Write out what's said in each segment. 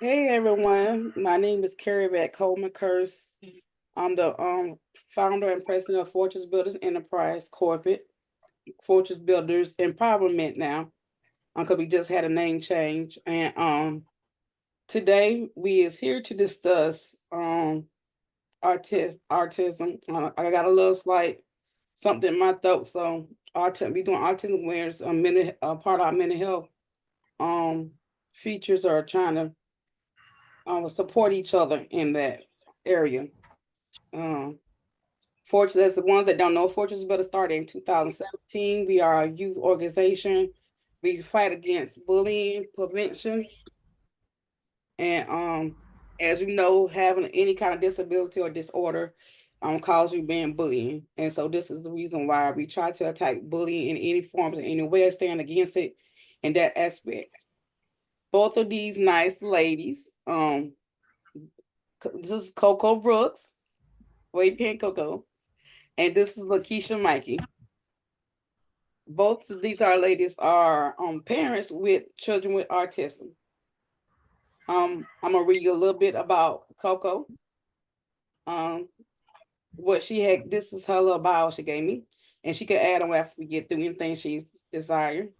Hey everyone, my name is Carrie Beck Coleman Curse. I'm the founder and president of Fortress Builders Enterprise Corporate, Fortress Builders Empowerment now, because we just had a name change. And today we is here to discuss autism. I got a little slight something in my throat, so autism. We doing autism awareness, part of our mental health um features are trying to support each other in that area. Um, Fortress, as the ones that don't know, Fortress Better started in 2017. We are a youth organization. We fight against bullying prevention. And as you know, having any kind of disability or disorder cause you being bullying. And so this is the reason why we try to attack bullying in any forms in any way, stand against it in that aspect. Both of these nice ladies, this is Coco Brooks, Wade Pink Coco, and this is Lakeisha Mikey. Both of these our ladies are parents with children with autism. I'm gonna read you a little bit about Coco. Um, what she had. This is her little bio she gave me, and she could add on after we get through anything she's desired.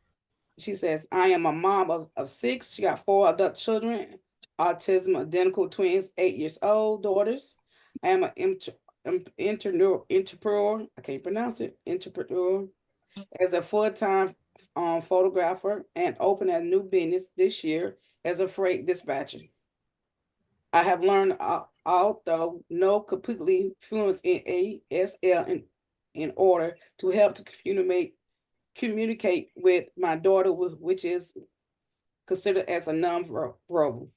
She says, "I am a mom of six. She got four adult children, autism, identical twins, 8 years old daughters. I am an entrepreneur. I can't pronounce it. Entrepreneur as a full-time photographer and opened a new business this year as a freight dispatcher. I have learned, although no completely fluent in ASL in order to help to communicate with my daughter, which is considered as a non-verbal.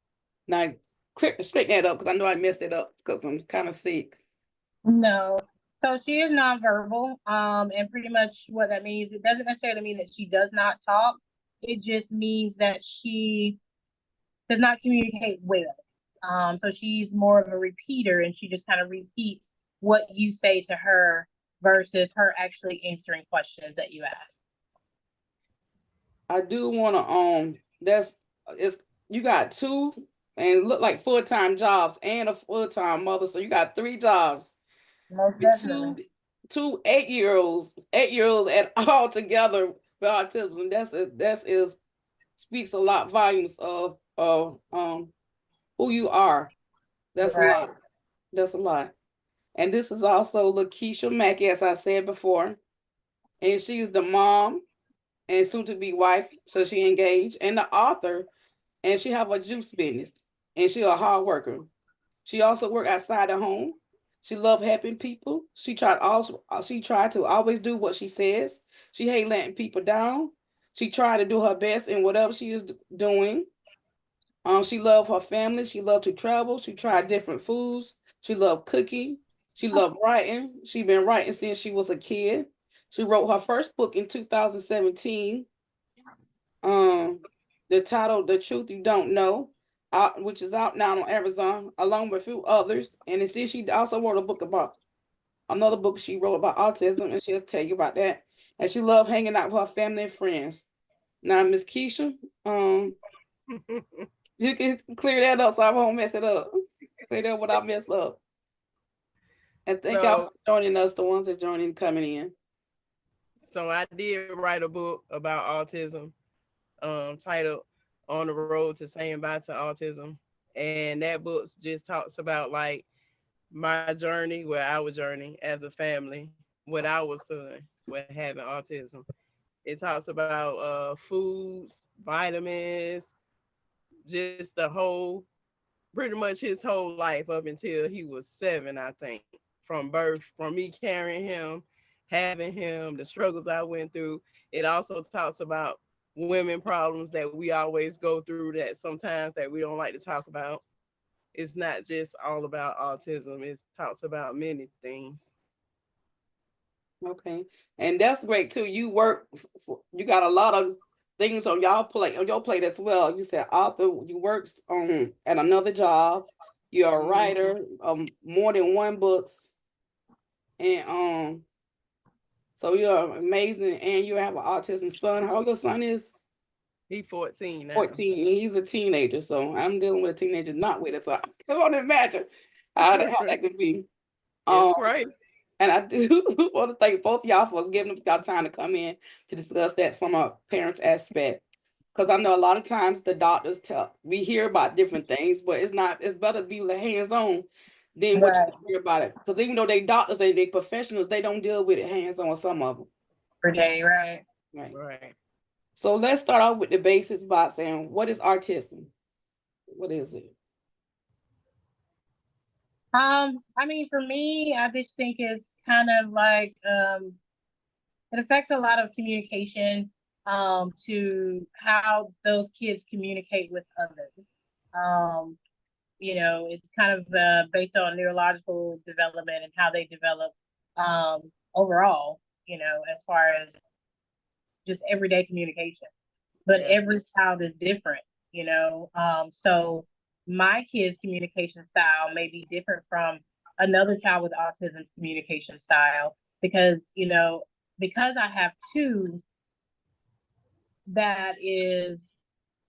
Now, straighten that up because I know I messed it up because I'm kind of sick. No. So she is nonverbal. And pretty much what that means, it doesn't necessarily mean that she does not talk. It just means that she does not communicate well. So she's more of a repeater and she just kind of repeats what you say to her versus her actually answering questions that you ask. I do want to that's it's you got two and look like full-time jobs and a full-time mother, so you got three jobs Most with definitely. two 8-year-olds at all together with autism. That's is speaks a lot volumes of who you are. That's a Right. lot. That's a lot. And this is also Lakeisha Mackey, as I said before, and she's the mom and soon to be wife, so she engaged, and the author, and she have a juice business, and she a hard worker. She also work outside the home. She love helping people. She tried to always do what she says. She hate letting people down. She tried to do her best in whatever she is doing. She love her family. She love to travel. She tried different foods. She love cooking. She loved writing. She been writing since she was a kid. She wrote her first book in 2017. Um, the title "The Truth You Don't Know," which is out now on Amazon, along with a few others. And then she also wrote a book about another book she wrote about autism, and she'll tell you about that. And she loved hanging out with her family and friends. Now, Miss Keisha, you can clear that up so I won't mess it up. Clear up what I messed up. And thank y'all So, for joining us, the ones that joining coming in. so I did write a book about autism, titled "On the Road to Saying Bye to Autism," and that book just talks about like my journey, where our journey as a family with our son with having autism. It talks about foods, vitamins, just the whole, pretty much his whole life up until he was 7, I think, from birth, from me carrying him, having him, the struggles I went through. It also talks about women problems that we always go through that sometimes that we don't like to talk about. It's not just all about autism. It talks about many things. Okay, and that's great too. You got a lot of things on your plate as well. You said author, you works on at another job. You're a Hmm. writer, more than one books, and so you're amazing. And you have an autism son. How old your son is? He 14 now. 14, and he's a teenager, so I'm dealing with a teenager not with it. So I can only imagine how that could be. It's Um, crazy. and I do want to thank both y'all for giving y'all time to come in to discuss that from a parent's aspect. Because I know a lot of times the doctors tell we hear about different things, but it's better to be like hands-on than what you Right. hear about it. Because even though they doctors and they professionals, they don't deal with it hands-on with some of them. Per day, right. Right. Right. So let's start off with the basics by saying, what is autism? What is it? I mean, for me, I just think it's kind of like it affects a lot of communication to how those kids communicate with others. Um, it's kind of based on neurological development and how they develop overall, as far as just everyday communication. But Yeah. every child is different, so my kid's communication style may be different from another child with autism communication style because I have two that is,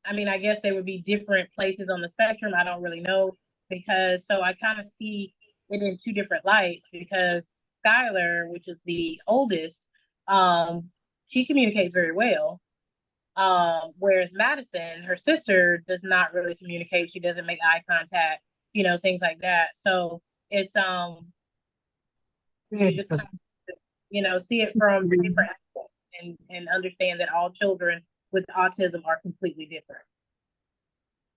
I mean, I guess they would be different places on the spectrum. I don't really know because so I kind of see it in two different lights because Skylar, which is the oldest, she communicates very well. Whereas Madison, her sister, does not really communicate. She doesn't make eye contact, things like that. So it's you just kind of, see it from different aspects and understand that all children with autism are completely different.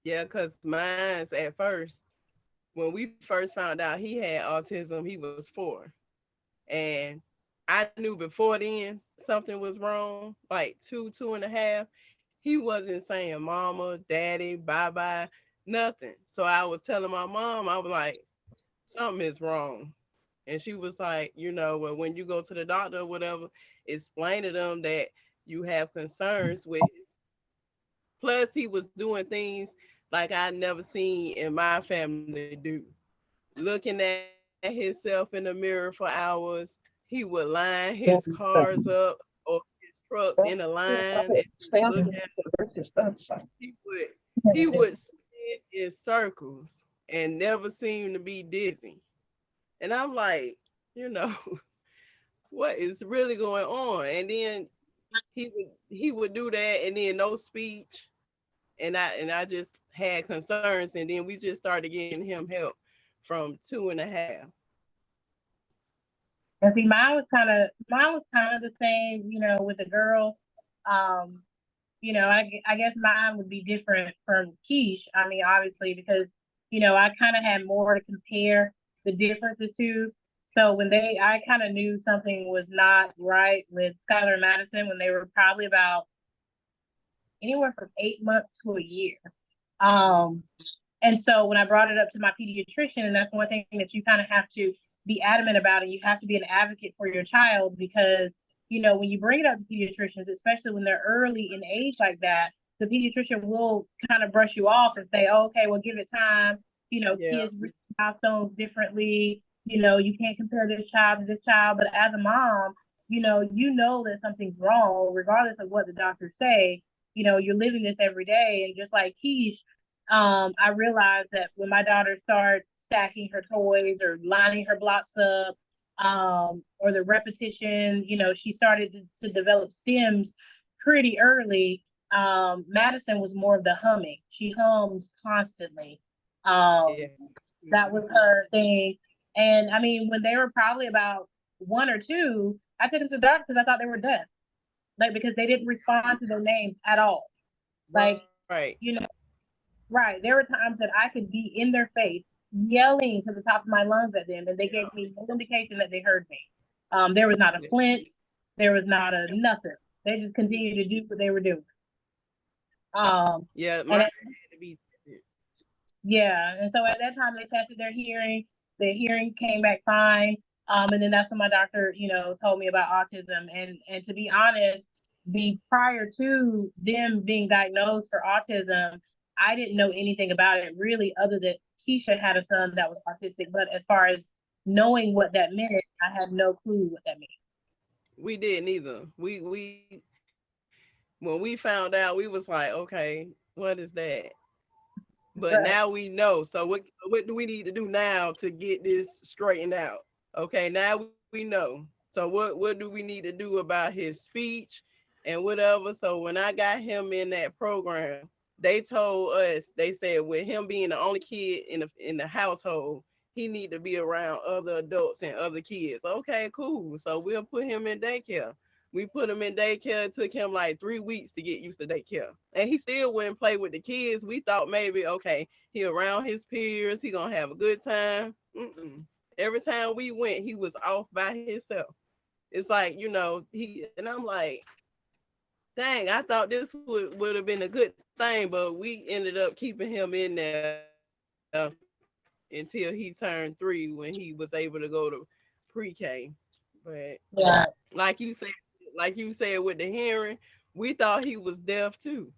Yeah, because mine's at first, when we first found out he had autism, he was 4. And I knew before then something was wrong, like 2.5. He wasn't saying mama, daddy, bye bye, nothing. So I was telling my mom, I was like, something is wrong. And she was like, well, when you go to the doctor or whatever, explain to them that you have concerns with. Plus, he was doing things like I never seen in my family do. Looking at himself in the mirror for hours, he would line his cars up or his trucks in a line and look at he would he would spin in circles and never seem to be dizzy. And I'm like, you know, what is really going on? And then he would do that and then no speech. And I just had concerns and then we just started getting him help from 2.5. And see, mine was kind of the same, with the girls. Um, I guess mine would be different from Keish. I mean, obviously, because I kind of had more to compare the differences to. So I kind of knew something was not right with Skylar and Madison when they were probably about anywhere from 8 months to a year. Um, and so when I brought it up to my pediatrician, and that's one thing that you kind of have to be adamant about, and you have to be an advocate for your child because, when you bring it up to pediatricians, especially when they're early in age like that, the pediatrician will kind of brush you off and say, oh, okay, well, give it time. Yeah. Kids reach milestones differently. You can't compare this child to this child. But as a mom, you know that something's wrong, regardless of what the doctors say. You're living this every day. And just like Keish, I realized that when my daughter started stacking her toys or lining her blocks up, or the repetition, she started to develop stems pretty early. Madison was more of the humming. She hums constantly. Yeah. That was her thing. And I mean, when they were probably about 1 or 2, I took them to the doctor because I thought they were deaf, like because they didn't respond to their names at all. Like, Right. you know, right. There were times that I could be in their face yelling to the top of my lungs at them, and they gave me no indication that they heard me. There was not a flinch. There was not a nothing. They just continued to do what they were doing. Yeah, mine And had to be yeah, and so at that time they tested their hearing. Their hearing came back fine. And then that's when my doctor, told me about autism. And to be honest, prior to them being diagnosed for autism, I didn't know anything about it really, other than Keisha had a son that was autistic. But as far as knowing what that meant, I had no clue what that meant. we didn't either. We When we found out, we was like, okay, what is that? But Right. now we know. So what do we need to do now to get this straightened out? Okay, now we know. So what do we need to do about his speech and whatever? So when I got him in that program, they told us, they said with him being the only kid in the household, he need to be around other adults and other kids. Okay, cool. So we'll put him in daycare. We put him in daycare. It took him like 3 weeks to get used to daycare, and he still wouldn't play with the kids. We thought maybe, okay, he around his peers, he gonna have a good time. Mm-mm. Every time we went, he was off by himself. It's like, he, and I'm like, dang, I thought this would have been a good thing, but we ended up keeping him in there until he turned 3 when he was able to go to pre-K. But like Yeah. you said, like you said with the hearing, we thought he was deaf too.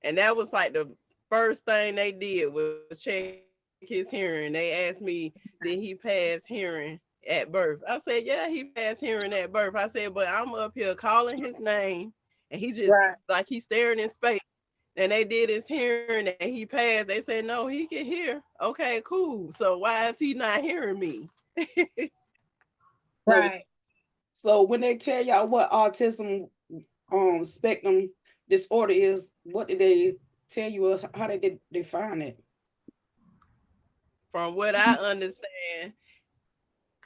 And that was like the first thing they did was check his hearing. They asked me, did he pass hearing at birth? I said, yeah, he passed hearing at birth. I said, but I'm up here calling his name, and he just like he's Right. staring in space. And they did his hearing and he passed. They said, no, he can hear. Okay, cool. So why is he not hearing me? So Right. so when they tell y'all what autism spectrum disorder is, what did they tell you, or how did they define it? From what I understand,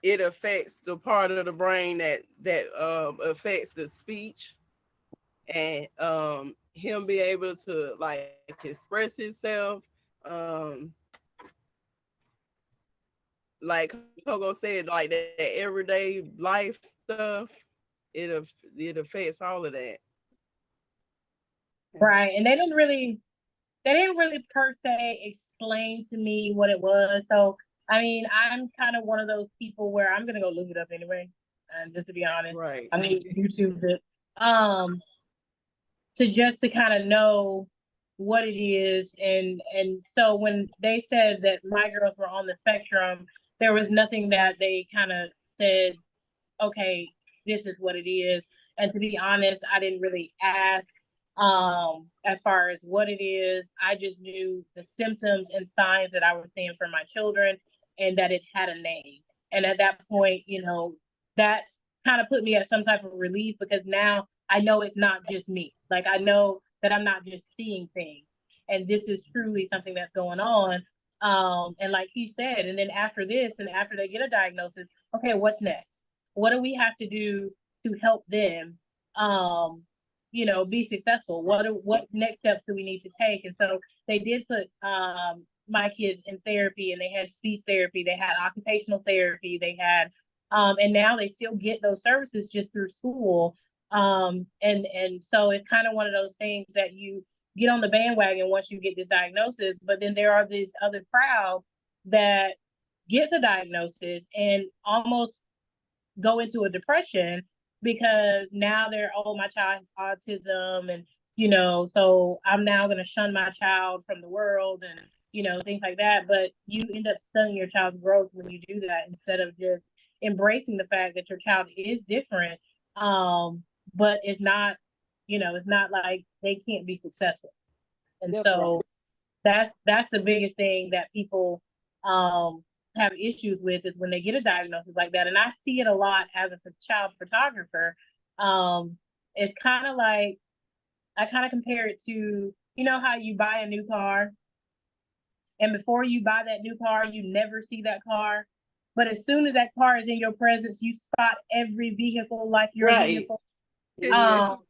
it affects the part of the brain that affects the speech, and him be able to like express himself, um like Coco said, like that everyday life stuff. It affects all of that. Right. And they didn't really per se explain to me what it was. So I mean, I'm kind of one of those people where I'm gonna go look it up anyway. And just to be honest, Right. I mean YouTube it. Um, to kind of know what it is, and so when they said that my girls were on the spectrum, there was nothing that they kind of said, okay, this is what it is. And to be honest, I didn't really ask as far as what it is. I just knew the symptoms and signs that I was seeing for my children and that it had a name. And at that point, that kind of put me at some type of relief because now I know it's not just me. Like I know that I'm not just seeing things. And this is truly something that's going on. And like he said, and then after this, and after they get a diagnosis, okay, what's next? What do we have to do to help them be successful? What next steps do we need to take? And so they did put my kids in therapy, and they had speech therapy, they had occupational therapy, they had and now they still get those services just through school. And so it's kind of one of those things that you get on the bandwagon once you get this diagnosis, but then there are these other crowd that gets a diagnosis and almost go into a depression because now they're, oh, my child has autism, and so I'm now going to shun my child from the world, and things like that. But you end up stunning your child's growth when you do that, instead of just embracing the fact that your child is different. But it's not like they can't be successful. And That's right. so that's the biggest thing that people um have issues with, is when they get a diagnosis like that. And I see it a lot as a child photographer. It's kind of like, I kind of compare it to, how you buy a new car, and before you buy that new car, you never see that car. But as soon as that car is in your presence, you spot every vehicle like your Right. vehicle. Mhm. Um,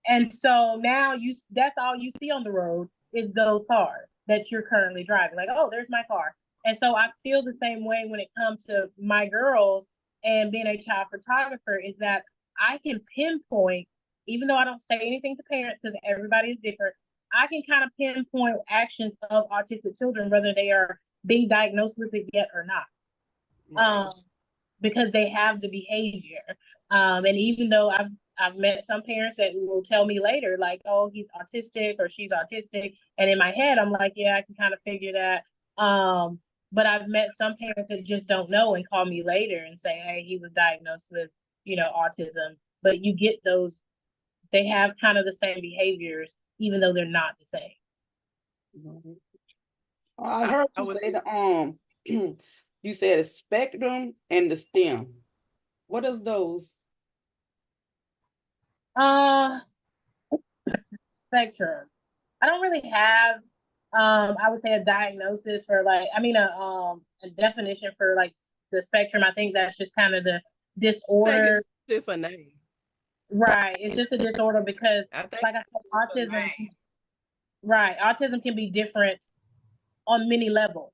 and so now that's all you see on the road is those cars that you're currently driving. Like, oh, there's my car. And so I feel the same way when it comes to my girls and being a child photographer, is that I can pinpoint, even though I don't say anything to parents because everybody is different, I can kind of pinpoint actions of autistic children, whether they are being diagnosed with it yet or not. Right. Because they have the behavior. And even though I've met some parents that will tell me later, like, oh, he's autistic or she's autistic. And in my head, I'm like, yeah, I can kind of figure that. But I've met some parents that just don't know and call me later and say, hey, he was diagnosed with, autism. But you get those they have kind of the same behaviors, even though they're not the same. I heard I you would say the you said the spectrum and the stem. What is those? Uh, Spectrum. I don't really have, I would say a diagnosis for like, I mean, a definition for like the spectrum. I think that's just kind of the think it's disorder. just a name. Right. It's just a disorder because, I think like I said, it's a autism, name. right. Autism can be different on many levels.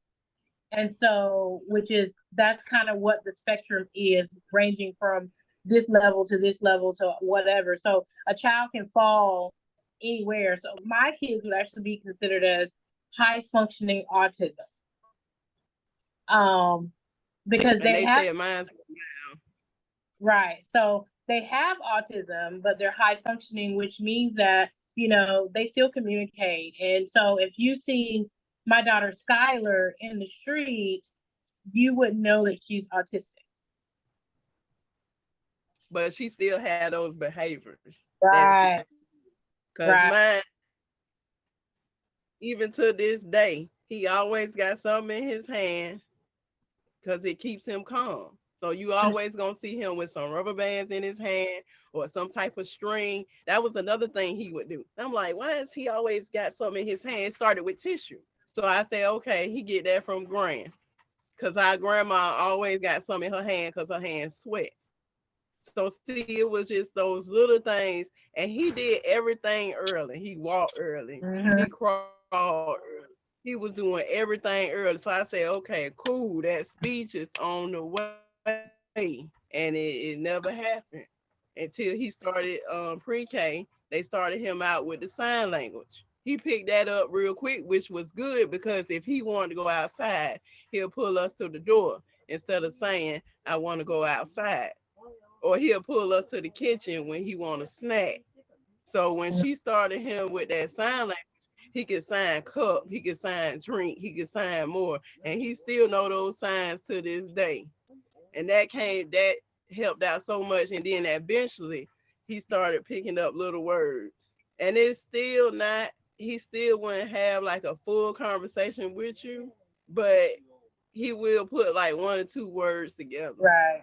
And so, which is, that's kind of what the spectrum is, ranging from this level to this level to whatever. So a child can fall anywhere. So my kids would actually be considered as high functioning autism. Um, because And they they have, said mine's right. So they have autism, but they're high functioning, which means that, they still communicate. And so if you see my daughter Skylar in the street, you would know that she's autistic. but she still had those behaviors that she, Right, because right. mine, even to this day, he always got something in his hand because it keeps him calm. So you always gonna see him with some rubber bands in his hand or some type of string. That was another thing he would do. I'm like, why is he always got something in his hand? It started with tissue. So I said, okay, he get that from Gran. Cause our grandma always got something in her hand because her hand sweats. So see, it was just those little things, and he did everything early. He walked early. Mhm. He crawled early. He was doing everything early. So I said, okay, cool. That speech is on the way, and it never happened until he started pre-K. They started him out with the sign language. He picked that up real quick, which was good because if he wanted to go outside, he'll pull us to the door instead of saying, I want to go outside. Or he'll pull us to the kitchen when he want a snack. So when she started him with that sign language, he could sign cup, he could sign drink, he could sign more, and he still know those signs to this day. And that helped out so much. And then eventually he started picking up little words. And it's still not, he still wouldn't have like a full conversation with you, but he will put like one or two words together. Right.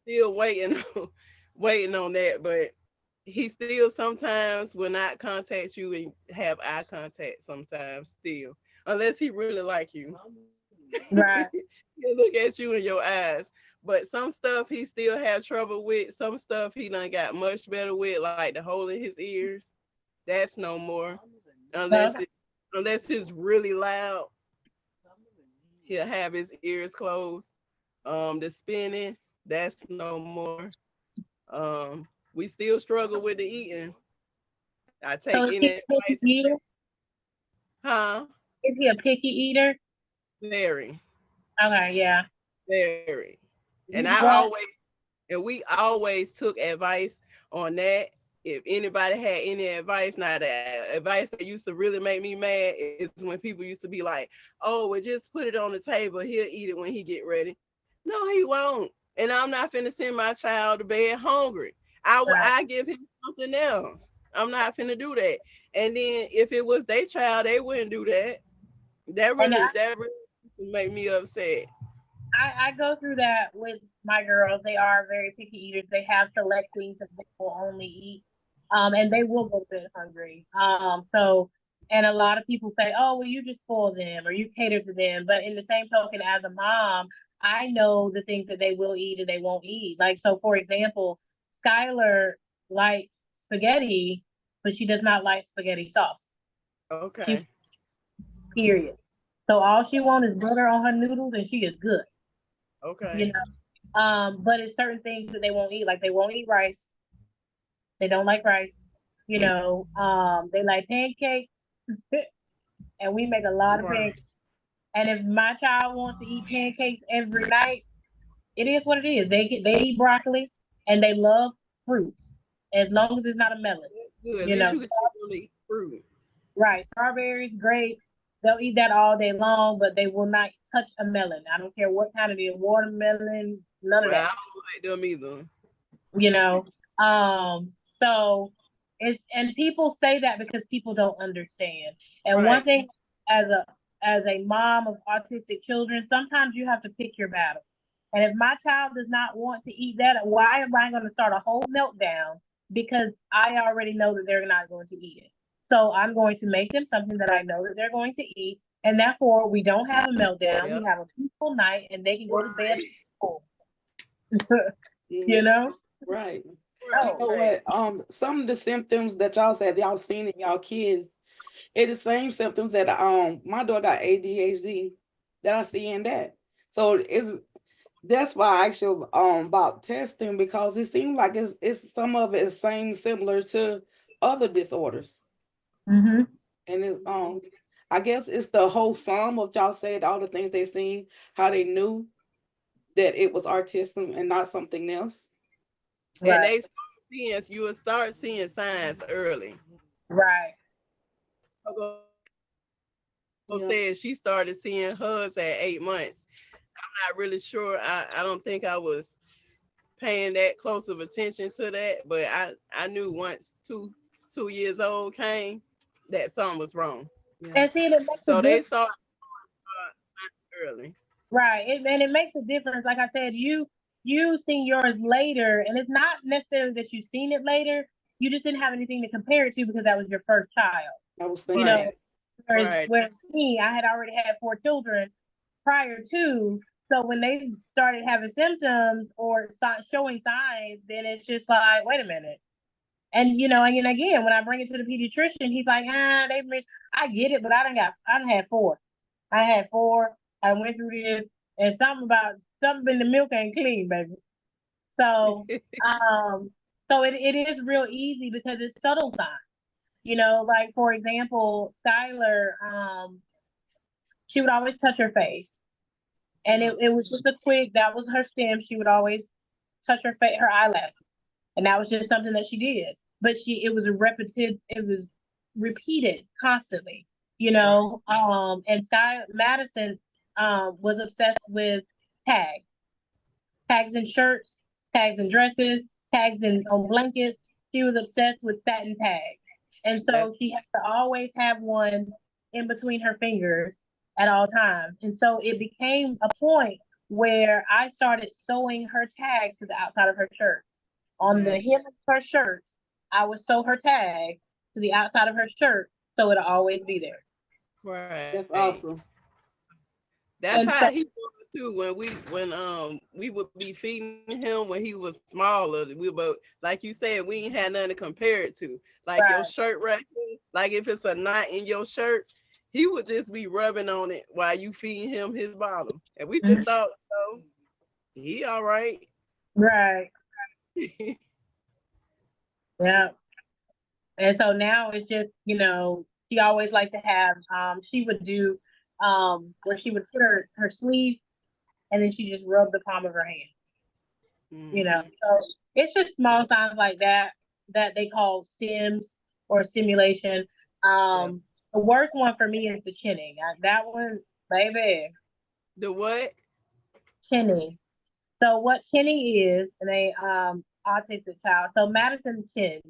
Still waiting waiting on that, but he still sometimes will not contact you and have eye contact sometimes still. Unless he really like you. Right. He'll look at you in your eyes. But some stuff he still have trouble with. Some stuff he done got much better with, like the hole in his ears. That's no more. Well, Unless unless it's really loud, he'll have his ears closed. The spinning, that's no more. We still struggle with the eating. I take so is any he a picky advice, eater? huh? Is he a picky eater? Very, Okay, yeah. very. And Well, we always took advice on that. If anybody had any advice, now the advice that used to really make me mad is when people used to be like, "Oh, well, just put it on the table. He'll eat it when he get ready." No, he won't. And I'm not finna send my child to bed hungry. right. I give him something else. I'm not finna do that. And then if it was their child, they wouldn't do that. And That really make me upset. I go through that with my girls. They are very picky eaters. They have select things that they will only eat. And they will go to bed hungry. So, and a lot of people say, oh, well, you just spoil them or you cater to them. But in the same token, as a mom, I know the things that they will eat and they won't eat. Like, so for example, Skylar likes spaghetti, but she does not like spaghetti sauce. She, Okay. period. So all she wants is butter on her noodles and she is good. Okay. You know, but it's certain things that they won't eat. Like they won't eat rice. They don't like rice. They like pancakes, and we make a lot of Right. pancakes. And if my child wants to eat pancakes every night, it is what it is. They eat broccoli and they love fruits as long as it's not a melon. Good. At You least know, you can really fruit. right? Strawberries, grapes. They'll eat that all day long, but they will not touch a melon. I don't care what kind it is, watermelon, none of Well, that. I don't like them either. You know, um, so And people say that because people don't understand. And one Right. thing, as a mom of autistic children, sometimes you have to pick your battle. And if my child does not want to eat that, why am I going to start a whole meltdown because I already know that they're not going to eat it? So I'm going to make them something that I know that they're going to eat, and therefore we don't have a meltdown. Yep. We have a peaceful night, and they can go to bed. You Mhm. know? Right. You Right. know Oh, Right. what? Some of the symptoms that y'all said y'all seen in y'all kids, it's the same symptoms that my daughter got ADHD that I see in that. So that's why I asked you about testing, because it seems like it's some of it is same similar to other disorders. mm-hmm. And it's I guess it's the whole sum of y'all said all the things they seen, how they knew that it was autism and not something else. And Right, you will start seeing signs early. right. Coco Yeah. said she started seeing hers at 8 months. I'm not really sure. I don't think I was paying that close of attention to that, but I knew once 2 years old came that something was wrong. Yeah. And see, it makes a So they difference. start early. Right. And it makes a difference. Like I said, you seen yours later, and it's not necessarily that you seen it later. You just didn't have anything to compare it to because that was your first child. I was You thinking know, that. Right. whereas me, I had already had 4 children prior to. So when they started having symptoms or showing signs, then it's just like, wait a minute. And and again, when I bring it to the pediatrician, he's like, they missed. I get it, but I done had 4. I had 4. I went through this, and something in the milk ain't clean, baby. So, it is real easy because it's subtle signs. Like for example, Skylar, she would always touch her face, and it was just a quick. That was her stem. She would always touch her face, her eyelash, and that was just something that she did. But it was a repetitive. It was repeated constantly. Right. And Sky Madison was obsessed with tags, tags in shirts, tags in dresses, tags in on blankets. She was obsessed with satin tags, and That so she had to always have one in between her fingers at all times. And so it became a point where I started sewing her tags to the outside of her shirt. On the that hem of her shirt, I would sew her tag to the outside of her shirt so it'll always be there. That's right. awesome. That's And how so, he was too. When we would be feeding him when he was smaller, but like you said, we ain't had nothing to compare it to. Like your right. shirt right here, like if it's a knot in your shirt, he would just be rubbing on it while you feeding him his bottom, and we just Mhm. thought, oh, he all right. Right. Yeah. And so now it's just, she always liked to have, she would do, where she would put her sleeve and then she just rub the palm of her hand, Hmm. So it's just small signs like that that they call stims or stimulation. Yeah. The worst one for me is the chinning. That one, baby, The what? chinning. So what chinning is in a autistic child. So Madison chins,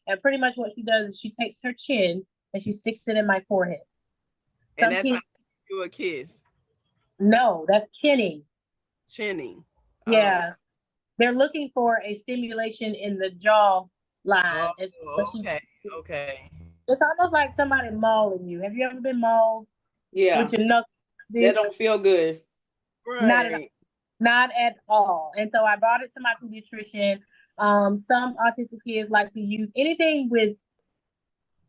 and pretty much what she does is she takes her chin and she sticks it in my forehead. And Some that's how kids, you do a kiss, no, that's chinning. chinning. Oh, Yeah, they're looking for a stimulation in the jaw oh, line. It's what she. okay, okay. It's almost like somebody mauling you. Have you ever been mauled with Yeah. your knuckles? That don't feel good. Not at all. Right. Not at all. And so I brought it to my pediatrician. Some autistic kids like to use anything with,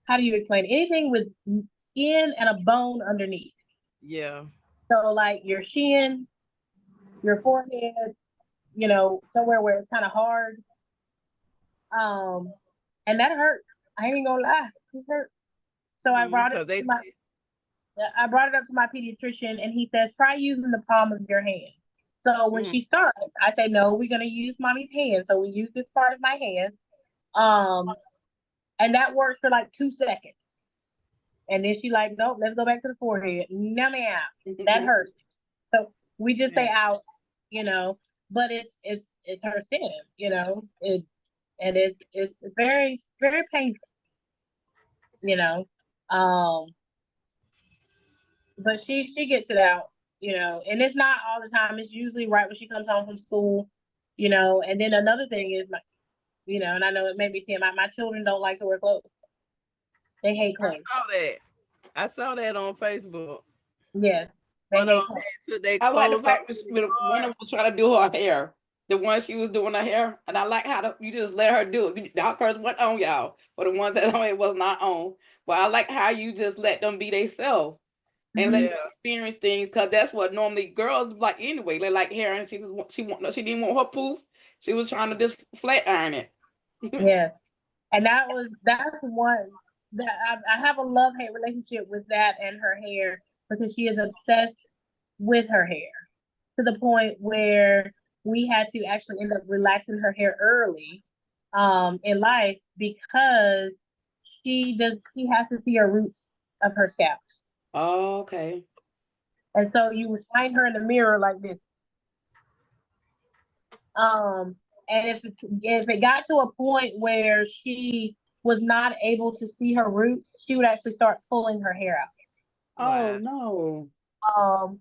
how do you explain it? Anything with skin and a bone underneath. Yeah. So like your shin, your forehead, somewhere where it's kind of hard. Um, and that hurt. I ain't gonna lie, it hurt. So Cause they I brought it up to my pediatrician, and he says try using the palm of your hand. So when mm, she started, I say no, we're gonna use mommy's hand. So we use this part of my hand. Um, and that worked for like 2 seconds. And then she like, nope, let's go back to the forehead. No, ma'am, that hurts. So we just say yeah. out, you know. But it's her sin, you know. and it's very very painful, you know. Um, but she gets it out, and it's not all the time. It's usually right when she comes home from school, And then another thing is and I know it may be Tim. My children don't like to wear clothes. They hate I clothes. saw that. I saw that on Facebook. Yes, they One of hate them clothes. took their I like the clothes off fact in that the one of yard. them was trying to do her hair. The one she was doing her hair, and I like how you just let her do it. The curse went on y'all, but the ones that it was not on. But I like how you just let them be themselves and let Mhm. Yeah, them experience things because that's what normally girls like anyway. They like hair, and she didn't want her poof. She was trying to just flat iron it. Yes, and that's one that I have a love hate relationship with that and her hair because she is obsessed with her hair to the point where we had to actually end up relaxing her hair early in life because she has to see her roots of her scalp. Oh, okay. And so you would find her in the mirror like this. Um, and if it got to a point where she was not able to see her roots, she would actually start pulling her hair out. Oh wow. no.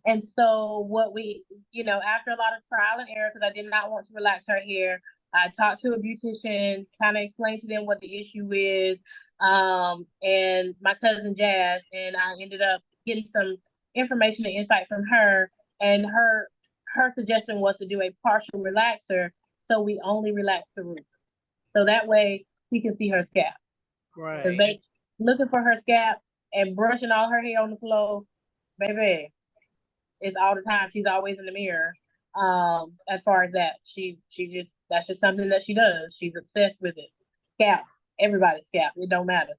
And so what after a lot of trial and error, because I did not want to relax her hair, I talked to a beautician, kind of explained to them what the issue is, and my cousin Jazz, and I ended up getting some information and insight from her, and her suggestion was to do a partial relaxer, so we only relax the root, so that way we can see her scalp. Because Right. they looking for her scalp and brushing all her hair on the floor, baby. It's all the time. She's always in the mirror. As far as that, she just that's just something that she does. She's obsessed with it. Scalp, everybody's scalp. It don't matter,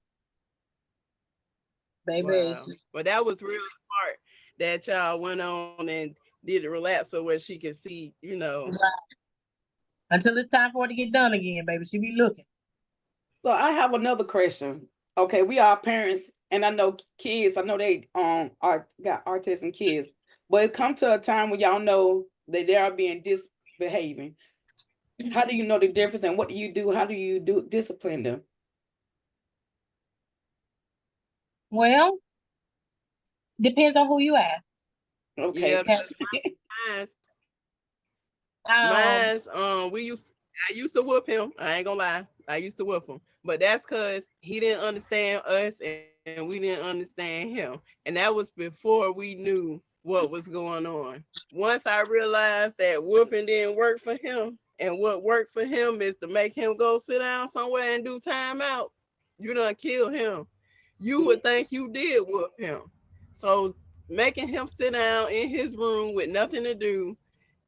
baby. Wow. Well, that was real smart that y'all went on and did the relaxer where she could see. Until it's time for her to get done again, baby. She be looking. So I have another question. Okay, we are parents, and I know kids. I know they are got autism kids, but it come to a time when y'all know that they are being disbehaving. How do you know the difference, and what do you do? How do you discipline them? Well, depends on who you ask. Yeah, Okay. Okay. because mine's, Um, mine's, I used to whoop him. I ain't gonna lie. I used to whoop him. But that's because he didn't understand us and we didn't understand him. And that was before we knew what was going on. Once I realized that whooping didn't work for him, and what worked for him is to make him go sit down somewhere and do time out, you done kill him. You would think you did whoop him. So making him sit down in his room with nothing to do,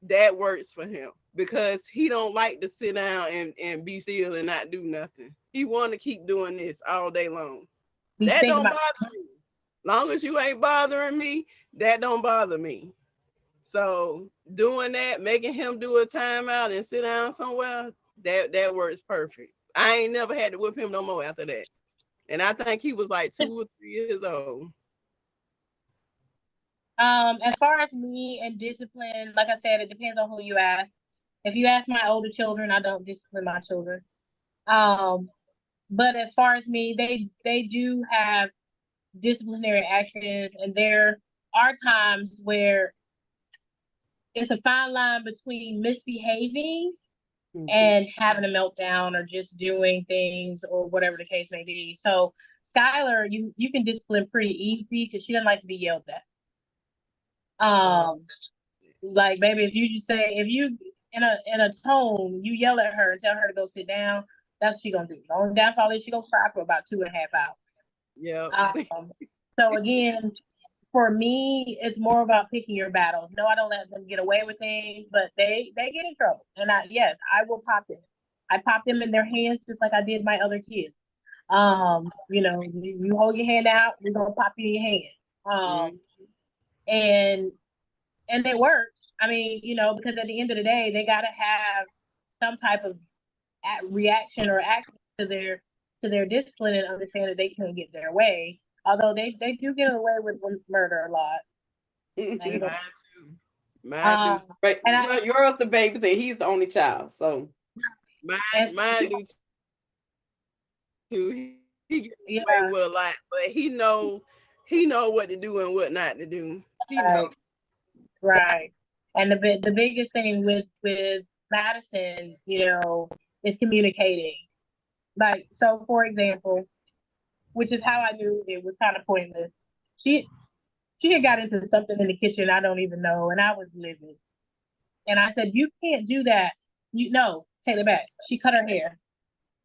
that works for him because he don't like to sit down and be still and not do nothing. He want to keep doing this all day long. be That thinking don't about. bother me. Long as you ain't bothering me, that don't bother me. So doing that, making him do a timeout and sit down somewhere, that works perfect. I ain't never had to whip him no more after that. And I think he was like 2 or 3 years old. As far as me and discipline, like I said, it depends on who you ask. If you ask my older children, I don't discipline my children. Um, but as far as me, they do have disciplinary actions, and there are times where it's a fine line between misbehaving Mhm. and having a meltdown or just doing things or whatever the case may be. So Skylar, you can discipline pretty easy because she doesn't like to be yelled at. Right. Um, like baby, if you just say if you in a tone, you yell at her and tell her to go sit down, that's what she gonna do. The only downfall is she gonna cry for about 2.5 hours. Yep. Um, so again, for me, it's more about picking your battles. No, I don't let them get away with things, but they get in trouble. And yes, I will pop them. I pop them in their hands just like I did my other kids. You hold your hand out, we're gonna pop you in your hand. Mm-hmm. And it works. I mean, because at the end of the day, they gotta have some type of reaction or action to their discipline and understand that they can't get their way. Although they do get away with murder a lot. Mine too. Mine do. Um, Right. and I Well, yours the baby, and he's the only child. So Mine do too. He gets Yeah, away with a lot, but he know what to do and what not to do. He right, know. right. And the biggest thing with Madison, is communicating. Like, so for example, which is how I knew it was kind of pointless. She she had got into something in the kitchen I don't even know, and I was livid. And I said, "You can't do that. You no, take it back." She cut her hair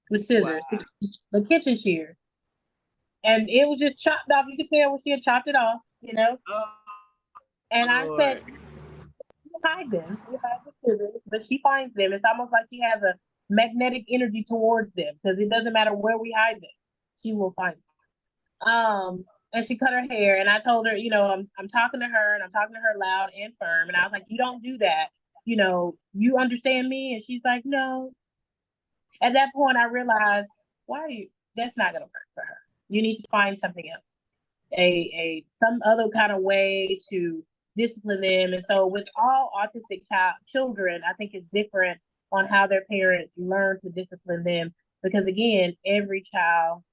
with Wow. scissors, the kitchen shears, and it was just chopped off. You could tell when she had chopped it off. Oh And I said, Lord. "You hide them. You hide the scissors," but she finds them. It's almost like she has a magnetic energy towards them because it doesn't matter where we hide them, she will find them. And she cut her hair, and I told her, I'm talking to her, and I'm talking to her loud and firm, and I was like, "You don't do that. You understand me?" And she's like, "No." At that point, I realized, why are you? That's not going to work for her. You need to find something else, a some other kind of way to discipline them. And so, with all autistic children, I think it's different on how their parents learn to discipline them because, again, every child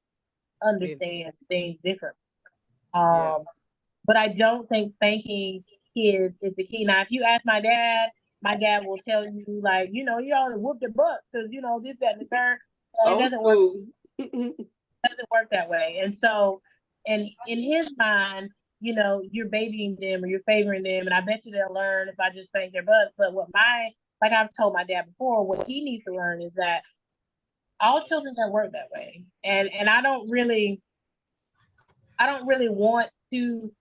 understands things differently. Yeah. But I don't think spanking kids is the key. Now, if you ask my dad will tell you, like, you ought to whoop their butt because, this, that, and the third. It Old school. doesn't work that way. And so, and in his mind, you're babying them or you're favoring them. And I bet you they'll learn if I just spank their butts. But like I've told my dad before, what he needs to learn is that all children don't work that way. And I don't really want to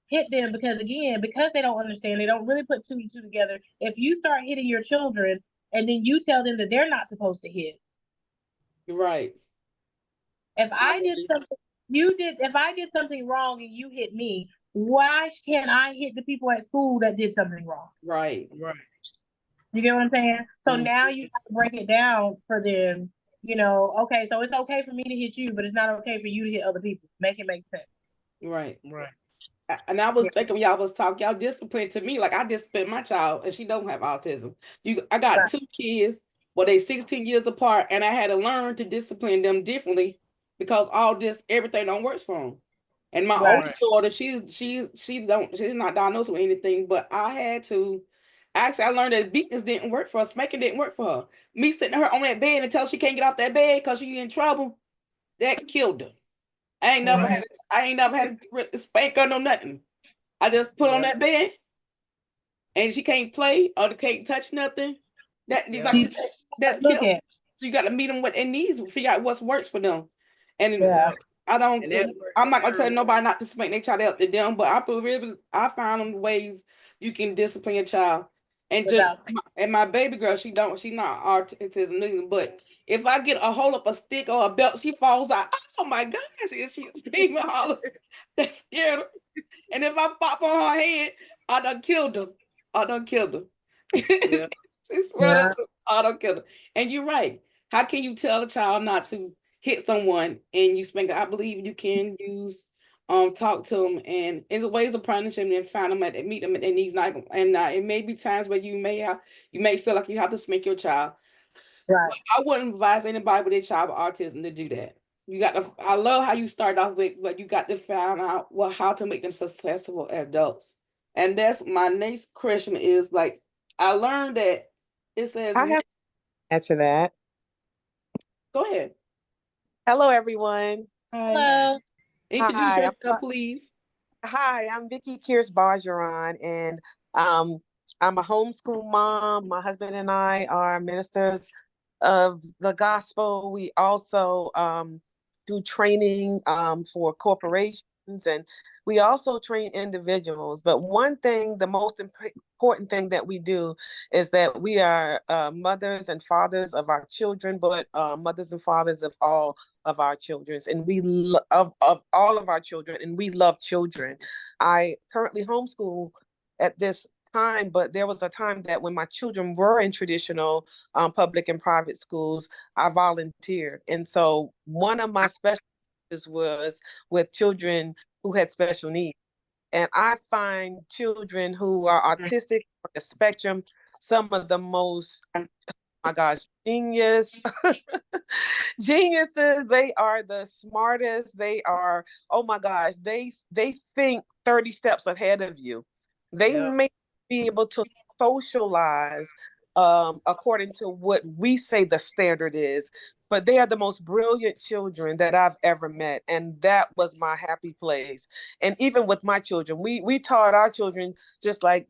hit them because they don't understand, they don't really put two and two together. If you start hitting your children and then you tell them that they're not supposed to hit, Right. if I did something if I did something wrong and you hit me, why can't I hit the people at school that did something wrong? Right. Right. You get what I'm saying? So Mm. now you have to break it down for them. Okay, so it's okay for me to hit you, but it's not okay for you to hit other people. Make it make sense. Right. Right. And I was Yeah, thinking when y'all was talking, y'all disciplined to me like I disciplined my child, and she don't have autism. I got right, two kids, but they 16 years apart, and I had to learn to discipline them differently because everything don't work for them. And my right, oldest daughter, she's not diagnosed with anything, but I had to. Actually, I learned that beatings didn't work for her. Spanking didn't work for her. Me sitting her on that bed until she can't get off that bed because she in trouble, that killed her. Right. I ain't never had to spank her no nothing. I just put on Yeah. that bed and she can't play or can't touch nothing. That Yeah. like you said, that's look killed. at, So you got to meet them what they needs, figure out what works for them. And yeah, Yeah. I don't. And that worked I'm not for gonna tell her. nobody not to spank their child up to them, but I found ways you can discipline your child. And just without, my baby girl, she not autism neither, but if I get a hold up a stick or a belt, she falls out. Oh my gosh, and she screaming all that scared her. And if I pop on her head, I done killed her. I done killed her. Yeah. She's running. yeah, I done killed her. And you're right. How can you tell a child not to hit someone and you spank? I believe you can use talk to them and there's ways of punishing them and find them meet them at their needs. Not and it may be times where you may feel like you have to spank your child. right, But I wouldn't advise anybody with a child with autism to do that. You got to. I love how you start off with, but you got to find out how to make them successful as adults. And that's my next question is like I learned that it says I have to answer that. go ahead. Hello, everyone. Hi. hello, Introduce Hi, yourself, please. I'm Vicky Kears Bargeron, and um, I'm a homeschool mom. My husband and I are ministers of the gospel. We also do training for corporations, and we also train individuals. But one thing, the most important thing that we do is that we are mothers and fathers of our children, but mothers and fathers of all of our children, and of all of our children, and we love children. I currently homeschool at this time, but there was a time that when my children were in traditional public and private schools, I volunteered. And so one of my specialties was with children who had special needs. And I find children who are autistic on the spectrum some of the most my gosh, genius. Geniuses, they are the smartest. They are, oh my gosh, they think 30 steps ahead of you. They Yep. may be able to socialize according to what we say the standard is, but they are the most brilliant children that I've ever met. And that was my happy place. And even with my children, we taught our children just like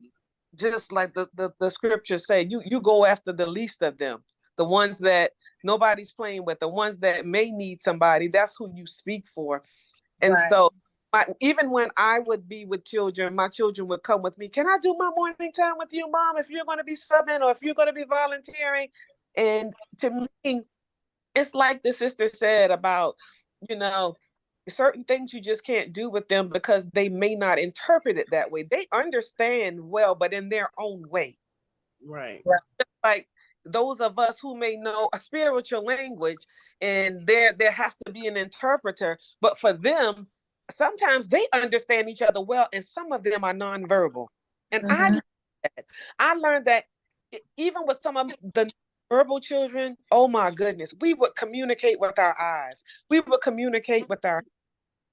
the scriptures say, you go after the least of them, the ones that nobody's playing with, the ones that may need somebody. That's who you speak for. And Right. so even when I would be with children, my children would come with me. Can I do my morning time with you, Mom? If you're going to be subbing or if you're going to be volunteering. And to me, it's like the sister said about, you know, certain things you just can't do with them because they may not interpret it that way. They understand well, but in their own way. Right. Like those of us who may know a spiritual language, and there has to be an interpreter, but for them, sometimes they understand each other well, and some of them are nonverbal. And Mhm. I learned that even with some of the verbal children, oh my goodness, we would communicate with our eyes. We would communicate with our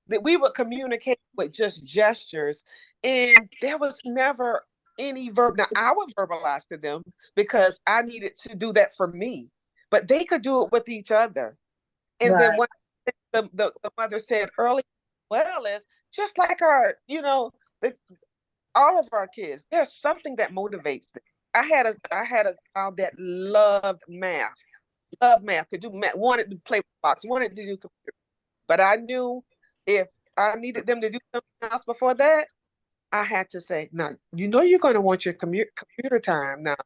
that we would communicate with just gestures, and there was never any verb. Now I would verbalize to them because I needed to do that for me, but they could do it with each other. And then Right. what the mother said earlier, well, is just like our, the, all of our kids, there's something that motivates them. I had a child that loved math, could do math, wanted to play with blocks, wanted to do computer. But I knew if I needed them to do something else before that, I had to say, now, you're going to want your computer time. Now,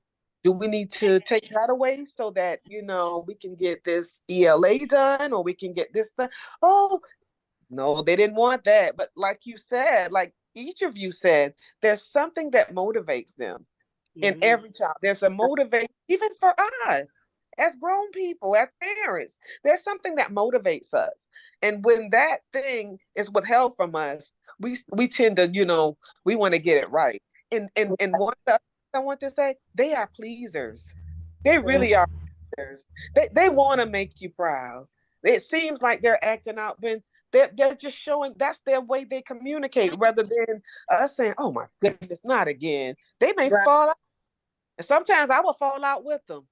do we need to take that away so that, we can get this ELA done or we can get this done? Oh, no, they didn't want that. But like you said, like each of you said, there's something that motivates them in Mhm. every child. There's a motivation, even for us as grown people, as parents. There's something that motivates us. And when that thing is withheld from us, we tend to, we want to get it right. And one thing I want to say, they are pleasers. They really are pleasers. They want to make you proud. It seems like they're acting out, but they're just showing that's their way they communicate rather than us saying, oh my goodness, not again. They may Right. fall out. And sometimes I will fall out with them.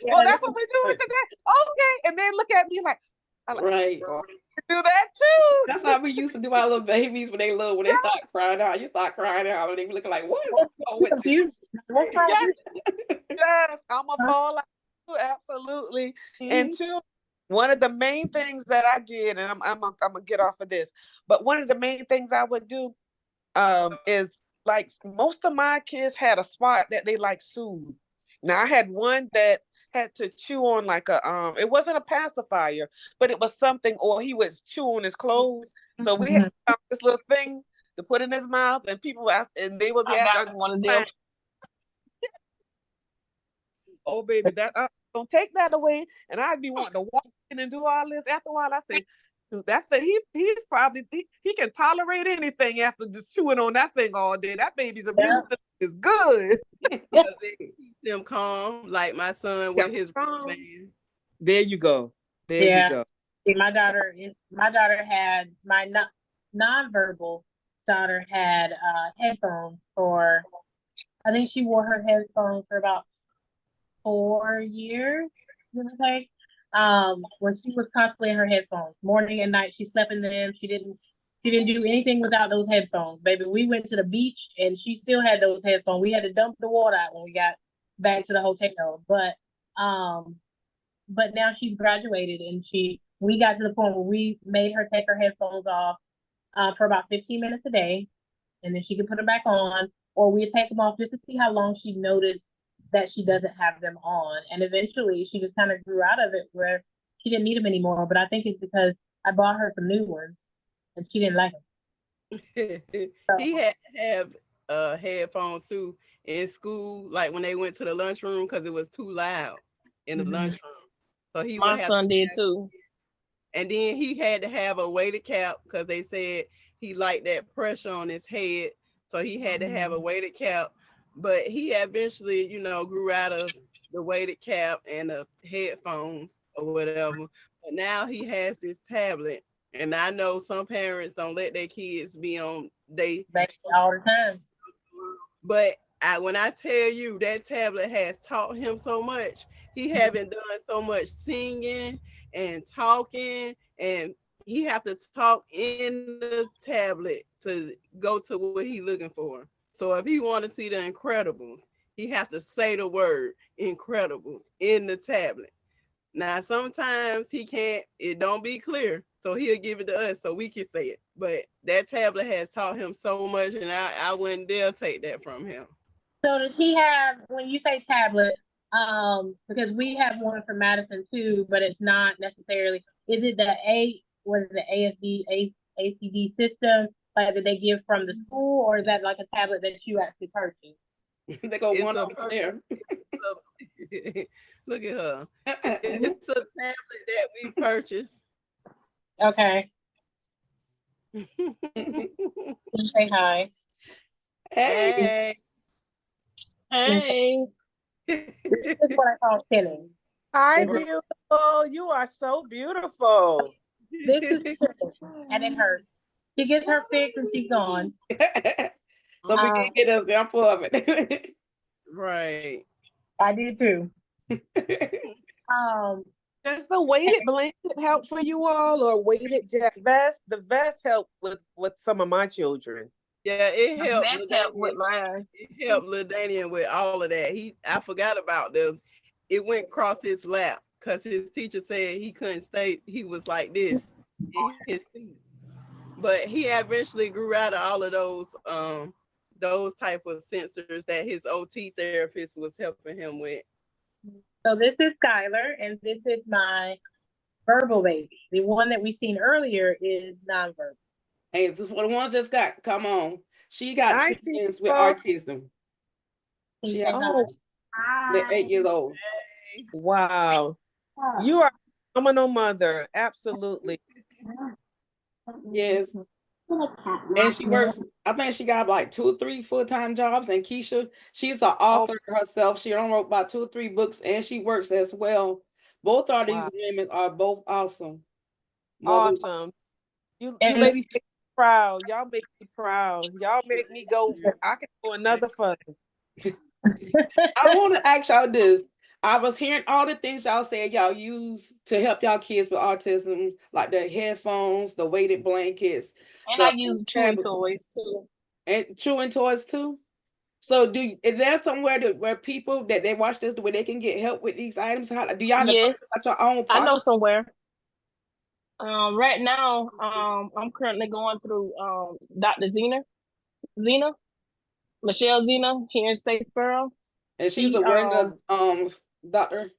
Yeah, Well, this that's what we're doing is today. Okay. And then look at me like, I like, Right. oh, I do that too. That's how we used to do our little babies when they little, when they start crying out. You start crying out, and they be looking like, what? Oh, what? confused. What's wrong Yes, with yes, I'm a you? fall out too, absolutely. And Mhm. two, one of the main things that I did, and I'm gonna get off of this, but one of the main things I would do is like most of my kids had a spot that they like soothe. Now I had one that had to chew on like it wasn't a pacifier, but it was something, or he would chew on his clothes. So we had Mhm. this little thing to put in his mouth, and people ask, and they would be I asking, got one of them. "Oh baby, that don't take that away." And I'd be wanting to walk in and do all this. After a while, I say, "Dude, that's the he's probably he can tolerate anything after just chewing on that thing all day. That baby's immune Yeah. system is good." Because it keeps them calm, like my son with his wristband. There you go. There you Yeah. go. See, my daughter had my nonverbal daughter had headphones for, I think she wore her headphones for about 4 years, give or take. When she was constantly in her headphones, morning and night, she slept in them. She didn't do anything without those headphones. Baby, we went to the beach and she still had those headphones. We had to dump the water out when we got back to the hotel. Um but now she's graduated and we got to the point where we made her take her headphones off for about 15 minutes a day, and then she could put them back on, or we'd take them off just to see how long she noticed that she doesn't have them on. And eventually she just kind of grew out of it where she didn't need them anymore. But I think it's because I bought her some new ones and she didn't like them. He So, had to have headphones too in school, like when they went to the lunchroom, because it was too loud in the mhm. lunchroom. So he would My have, son did too. and then he had to have a weighted cap because they said he liked that pressure on his head. So he had to have a weighted cap. But he eventually, you know, grew out of the weighted cap and the headphones or whatever. But now he has this tablet. And I know some parents don't let their kids be on all the time. but when I tell you that tablet has taught him so much, he haven't done so much singing and talking, and he have to talk in the tablet to go to what he looking for. So if he want to see the Incredibles, he have to say the word Incredibles in the tablet. Now sometimes he can't, it don't be clear, so he'll give it to us so we can say it. But that tablet has taught him so much, and I wouldn't dare take that from him. So does he have, when you say tablet, because we have one for Madison too, but it's not necessarily, is it the ACD system, like that they give from the school, or is that like a tablet that you actually purchase? They go one over there. Look at her. It's a tablet that we purchased. Okay. Say hi. Hey. Hey. This is what I call pinning. Hi, beautiful. You are so beautiful. This is pinning, and it hurts. She gets her fix and she's gone. So we can get an example of it. Right. I do too. Does the weighted blanket help for you all, or weighted vest? The vest helped with some of my children. Yeah, it helped. That helped with mine. It helped LaDanian with all of that. I forgot about it went across his lap because his teacher said he couldn't stay. He was like this in his seat. But he eventually grew out of all of those type of sensors that his OT therapist was helping him with. So this is Skylar, and this is my verbal baby. The one that we seen earlier is nonverbal. Hey, this is for the ones that's got, come on. She got twins with autism. She has the 8 years old. Wow. You are a phenomenal mother. Absolutely. Yes. And she works, I think she got like 2 or 3 full-time jobs. And Keisha, she's an author herself. She wrote about 2 or 3 books, and she works as well. Both of these women are both awesome. Awesome. You ladies make me proud. Y'all make me proud. Y'all make me go. I can go another further. I want to ask y'all this. I was hearing all the things y'all said y'all use to help y'all kids with autism, like the headphones, the weighted blankets. And I use chewing toys too. And chewing toys too? So is there somewhere where people that they watch this where they can get help with these items? How do y'all yes, your own I know somewhere. Right now, I'm currently going through Dr. Michelle Zena here in Statesboro. And she's a regular doctor.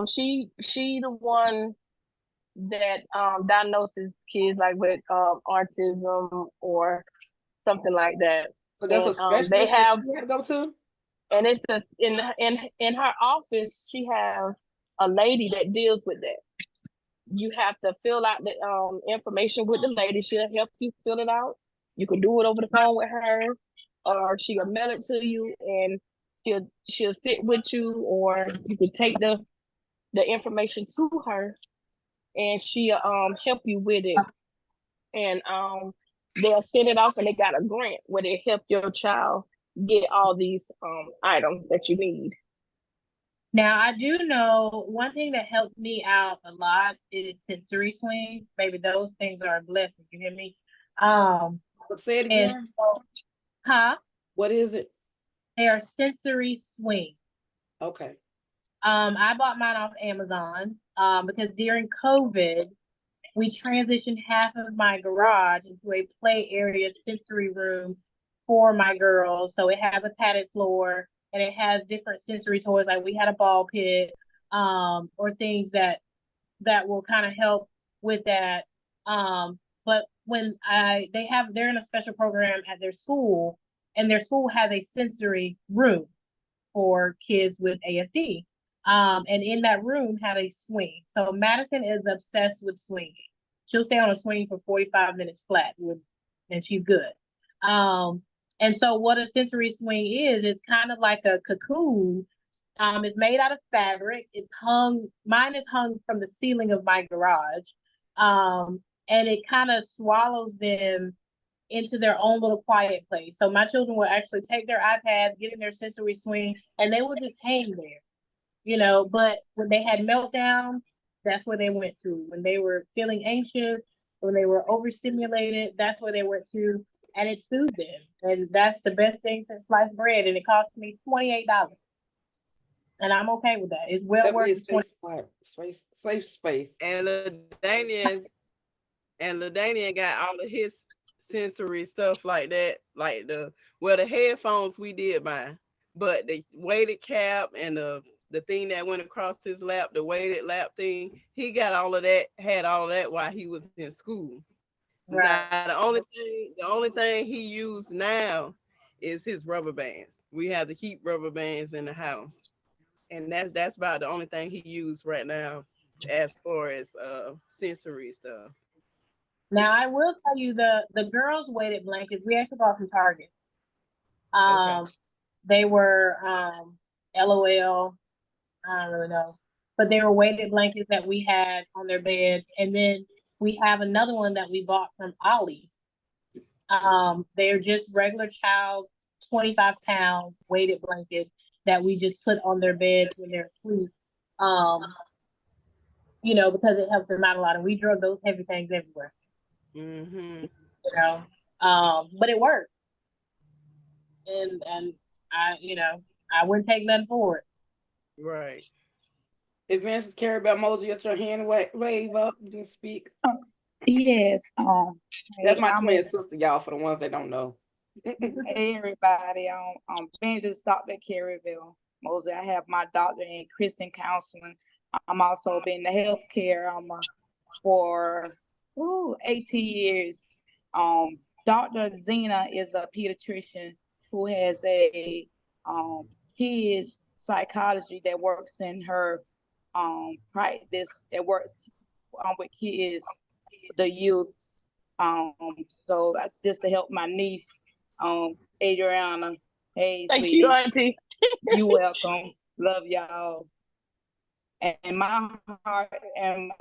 She the one that diagnoses kids like with autism or something like that. So that's a specialist they have to go to? And it's in her office, she has a lady that deals with that. You have to fill out the information with the lady. She'll help you fill it out. You can do it over the phone with her, or she'll mail it to you, and she'll sit with you, or you can take the information to her, and she'll help you with it. And they'll send it off, and they got a grant where they help your child get all these items that you need. Now, I do know one thing that helps me out a lot is sensory swings. Maybe those things are a blessing. You hear me? Say it again. What is it? They are sensory swings. Okay. I bought mine off Amazon because during COVID, we transitioned half of my garage into a play area sensory room for my girls. So it has a padded floor, and it has different sensory toys. Like we had a ball pit, or things that will kind of help with that. But when they're in a special program at their school, and their school has a sensory room for kids with ASD. And in that room had a swing. So Madison is obsessed with swinging. She'll stay on a swing for 45 minutes flat, and she's good. And so what a sensory swing is kind of like a cocoon. It's made out of fabric. Mine is hung from the ceiling of my garage. And it kind of swallows them into their own little quiet place. So my children will actually take their iPads, get in their sensory swing, and they will just hang there. But when they had meltdowns, that's where they went to. When they were feeling anxious, when they were overstimulated, that's where they went to, and it soothed them. And that's the best thing since sliced bread, and it cost me $28. And I'm okay with that. It's well worth the 20. Safe space. And LaDanian got all of his sensory stuff like that, like the headphones we did buy, but the weighted cap and the thing that went across his lap, the weighted lap thing, he got all of that, had all of that while he was in school. Right. Now the only thing he used now is his rubber bands. We have to keep rubber bands in the house, and that's about the only thing he used right now as far as sensory stuff. Now I will tell you the girls' weighted blankets we actually bought from Target. Okay. They were LOL. I don't really know, but they were weighted blankets that we had on their bed, and then we have another one that we bought from Ollie. They're just regular child 25-pound weighted blankets that we just put on their beds when they're asleep. Because it helps them out a lot, and we drug those heavy things everywhere. Mm-hmm. But it worked, and I wouldn't take nothing for it. Right. Advances carry about emoji at your hand, wave up, you can speak. Yes. That's my twin sister, y'all, for the ones that don't know. Hey everybody, I'm Benja's Dr. Careyville Mosley. I have my doctor in Christian counseling. I'm also been in the healthcare for 18 years. Dr. Zena is a pediatrician who has a kids psychology that works in her practice that works with kids, the youth. So that's just to help my niece, Adriana. Hey, Thank sweetie. you, Auntie. You welcome. Love y'all. And my heart and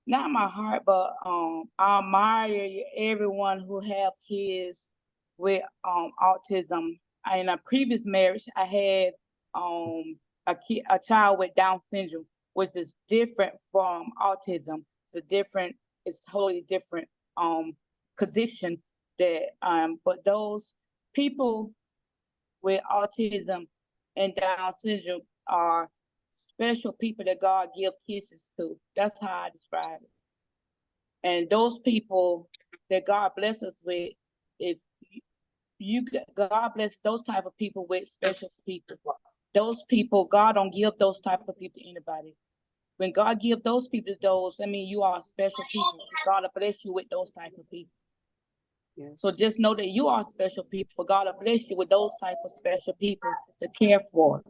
not my heart, but I admire everyone who have kids with autism. In a previous marriage, I had a child with Down syndrome, which is different from autism. It's totally different condition that but those people with autism and Down syndrome are special people that God give kisses to. That's how I describe it. And those people that God bless us with, if God bless those type of people with special people. Those people, God don't give those type of people to anybody. When God give those people those, I mean, you are special people. God will bless you with those type of people. Yeah. So just know that you are special people. God will bless you with those type of special people to care for.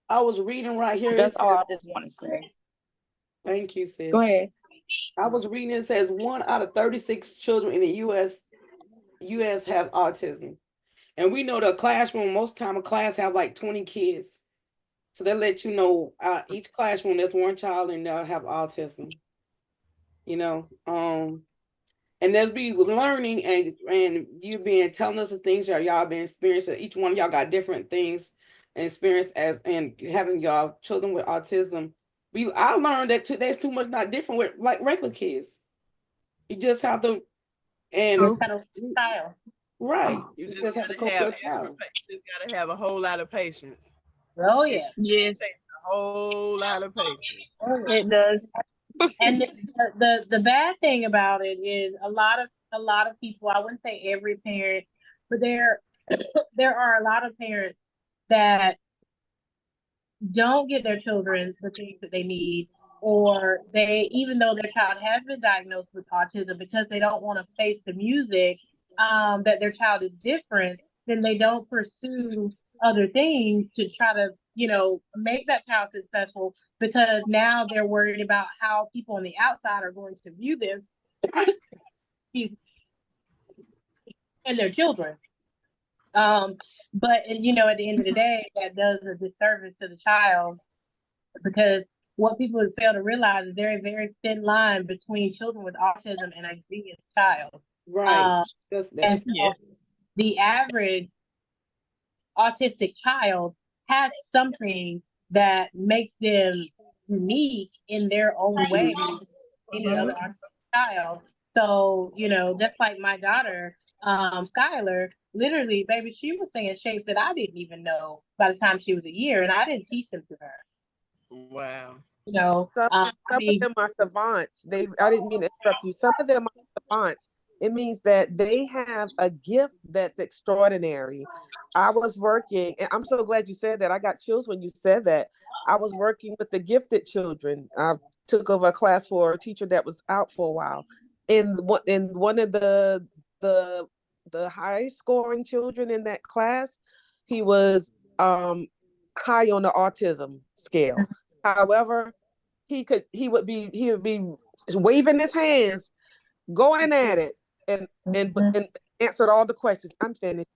I was reading right here. That's all I just want to say. Thank you, sis. Go ahead. I was reading, it says 1 out of 36 children in the U.S. have autism. And we know the classroom, most time a class have like 20 kids. So they let you know each classroom there's one child in there have autism. And there's be learning and you been telling us the things that y'all been experiencing. Each one of y'all got different things and experience and having y'all children with autism. I learned that there's too much not different with like regular kids. You just have to style. Right. You just gotta have a whole lot of patience. Oh yeah. Yes. A whole lot of patience. It does. And the bad thing about it is a lot of people, I wouldn't say every parent, but there are a lot of parents that don't get their children the things that they need, or even though their child has been diagnosed with autism, because they don't want to face the music that their child is different, then they don't pursue other things to try to make that child successful, because now they're worried about how people on the outside are going to view them. and their children. But you know, at the end of the day, that does a disservice to the child, because what people fail to realize is there is a very thin line between children with autism and a genius child. Right. That's that. And so the average autistic child has something that makes them unique in their own way than any other autistic child. So, you know, just like my daughter, Skylar, literally, baby, she was saying shapes that I didn't even know by the time she was a year, and I didn't teach them to her. Wow. You know, Some, I some mean, of them are savants. I didn't mean to interrupt you. Some of them are savants. It means that they have a gift that's extraordinary. I was working, and I'm so glad you said that. I got chills when you said that. I was working with the gifted children. I took over a class for a teacher that was out for a while. In one of the the high scoring children in that class, he was high on the autism scale. However, he would be waving his hands, going at it, and answered all the questions. I'm finished.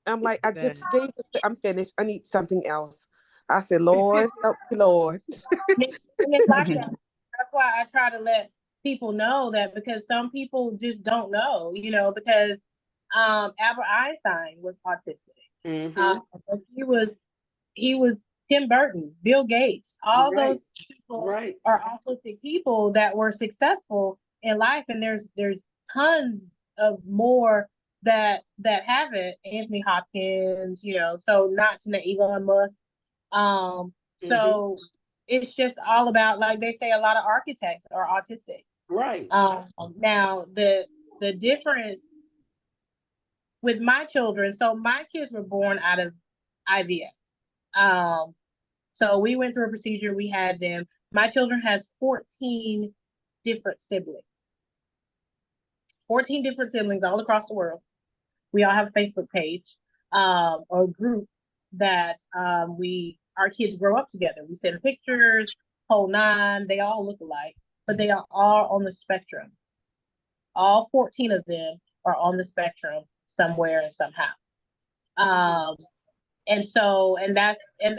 I'm like, I just gave it. I'm finished. I need something else. I said, Lord, help me, Lord. and it's like that. That's why I try to let people know that, because some people just don't know, you know, because Albert Einstein was autistic. Mm-hmm. He was Tim Burton, Bill Gates, all Right. those people Right. are autistic people that were successful in life, and there's tons of more that have it. Anthony Hopkins, you know, so not to name Elon Musk. So it's just all about, like they say, a lot of architects are autistic. Right. Now the difference with my children, so my kids were born out of IVF. So we went through a procedure, we had them. My children has 14 different siblings. 14 different siblings all across the world. We all have a Facebook page, or group that our kids grow up together. We send pictures, whole nine, they all look alike, but they are all on the spectrum. All 14 of them are on the spectrum somewhere and somehow. And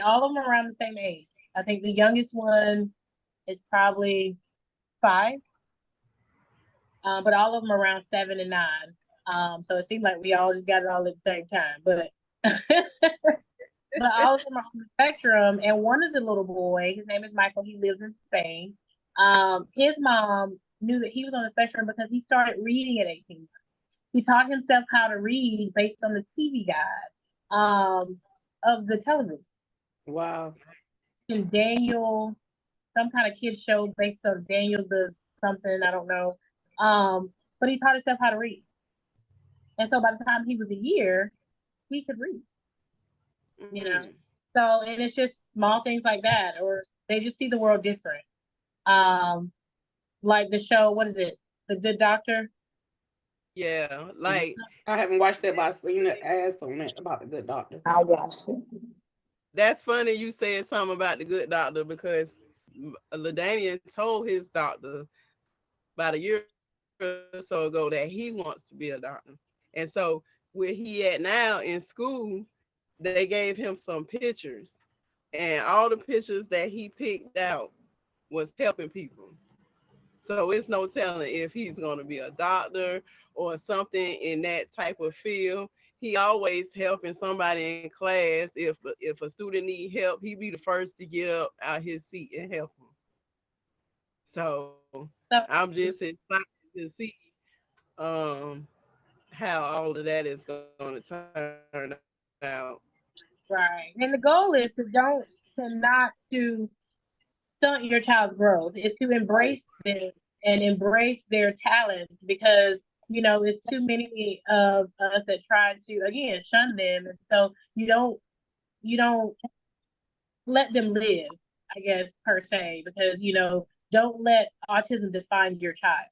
all of them are around the same age. I think the youngest one is probably 5, but all of them are around 7 and 9. So it seems like we all just got it all at the same time, but but all of them are on the spectrum. And one of the little boy, his name is Michael. He lives in Spain. His mom knew that he was on the spectrum because he started reading at 18. He taught himself how to read based on the TV guide of the television. Wow. And Daniel, some kind of kid show based on Daniel the something, I don't know. But he taught himself how to read. And so by the time he was a year, he could read. You know? So, and it's just small things like that, or they just see the world different. Like the show, what is it? The Good Doctor? Yeah, like I haven't watched that, but I've seen the ads on it about the Good Doctor. I watched it. that's funny you said something about the Good Doctor, because LaDainian told his doctor about a year or so ago that he wants to be a doctor. And so where he at now in school, they gave him some pictures, and all the pictures that he picked out was helping people. So it's no telling if he's going to be a doctor or something in that type of field. He always helping somebody in class. If a student need help, he be the first to get up out his seat and help them. So I'm just excited to see um, how all of that is going to turn out. Right. And the goal is to not to stunt your child's growth. Is to embrace them and embrace their talents, because you know it's too many of us that try to, again, shun them, and so you don't let them live, I guess, per se, because you know, don't let autism define your child,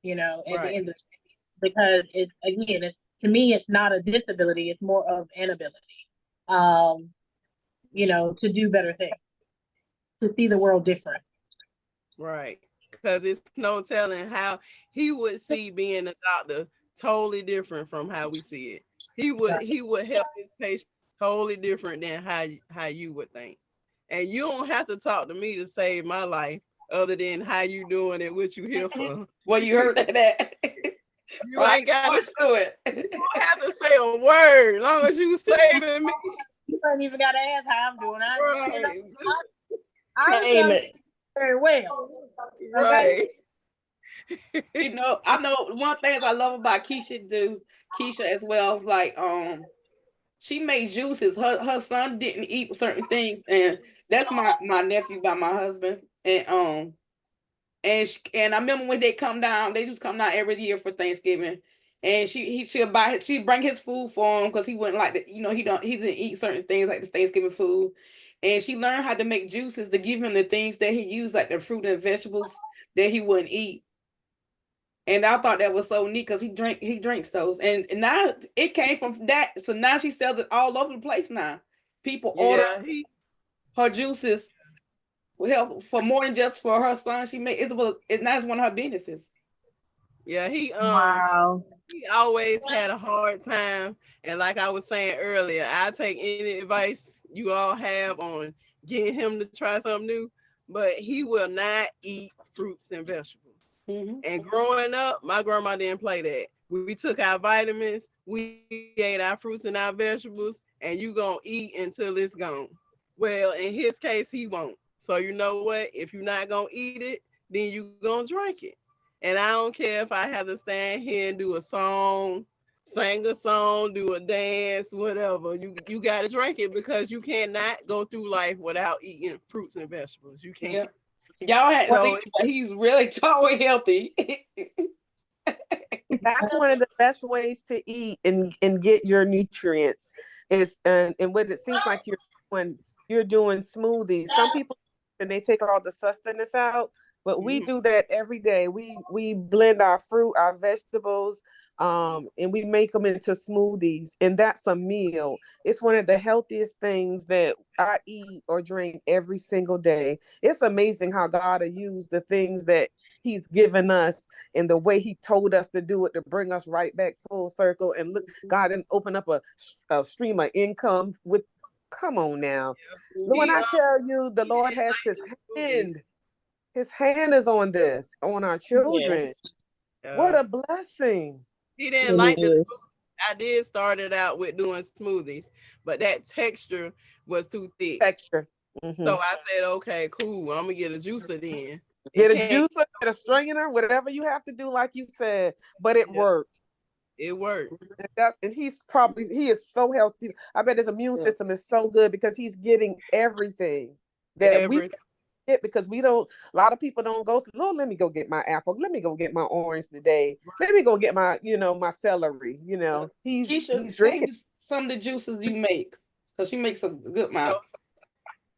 you know, at the end of the day, because it's, again, it's, to me, it's not a disability, it's more of an ability, you know, to do better things, to see the world different. Right. Because it's no telling how he would see being a doctor totally different from how we see it. He would help his patient totally different than how you would think. And you don't have to talk to me to save my life, other than how you doing it, what you here for. Well, you heard that. You Right, ain't got to do it. you don't have to say a word, long as you saving me. You ain't even got to ask how I'm doing. Right. I'm Amen. doing very well. Okay. Right. You know, I know one thing I love about Keisha as well, like she made juices. Her son didn't eat certain things, and that's my nephew by my husband. And I remember when they come down, they just come down every year for Thanksgiving. And she'd bring his food for him because he wouldn't like to, he didn't eat certain things like the Thanksgiving food. And she learned how to make juices to give him the things that he used, like the fruit and vegetables that he wouldn't eat. And I thought that was so neat because he drinks those. And now it came from that. So now she sells it all over the place now. People order Yeah, her juices for more than just for her son. She made it's not one of her businesses. yeah, Wow. he always had a hard time. And like I was saying earlier, I take any advice you all have on getting him to try something new, but he will not eat fruits and vegetables. Mm-hmm. And growing up, my grandma didn't play that. We took our vitamins, we ate our fruits and our vegetables, and you gonna eat until it's gone. Well, in his case, he won't. So you know what? If you're not gonna eat it, then you gonna drink it. And I don't care if I have to stand here and do a song, sing a song, do a dance, whatever. You gotta drink it because you cannot go through life without eating fruits and vegetables. You can't. Yep. Y'all hadn't So seen, but he's really tall and healthy. That's one of the best ways to eat and get your nutrients is and what it seems like you're doing smoothies. Some people and they take all the sustenance out, but we do that every day. We blend our fruit, our vegetables, and we make them into smoothies, and that's a meal. It's one of the healthiest things that I eat or drink every single day. It's amazing how God will use the things that He's given us and the way He told us to do it to bring us right back full circle. And look, God didn't open up a stream of income with. Come on now. When I tell you the Lord has his hand is on this, on our children. Yes. What a blessing. He didn't It like the is. I did start it out with doing smoothies, but that texture was too thick. Texture. So I said, okay, cool. I'm gonna get a juicer then. Get a juicer, get a strainer, whatever you have to do, like you said. But it worked. It worked. And he is so healthy. I bet his immune system is so good because he's getting everything that we get because we don't. A lot of people don't go. Lord, let me go get my apple. Let me go get my orange today. Let me go get my my celery. He's drinking some of the juices you make because she makes a good amount.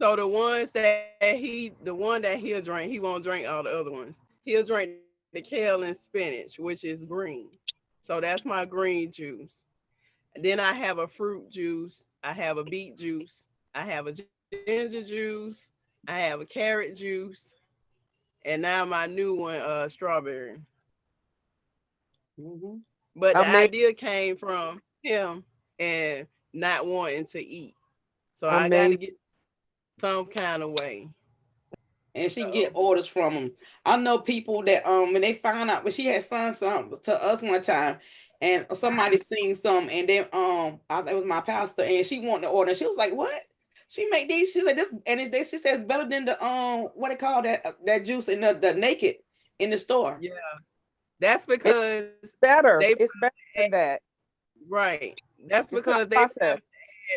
So the one that he'll drink, he won't drink all the other ones. He'll drink the kale and spinach, which is green. So that's my green juice. And then I have a fruit juice. I have a beet juice. I have a ginger juice. I have a carrot juice. And now my new one, strawberry. But the idea came from him and not wanting to eat. So I got to get some kind of way. And she get orders from them. I know people that when they found out, but she had sent some to us one time, and somebody seen some, and then I think it was my pastor, and she wanted to order. And she was like, "What? She make these?" She said, "This," and she said, "Better than the what they call that juice in the naked in the store." Yeah, that's because it's better. It's better than that. Right. That's because they add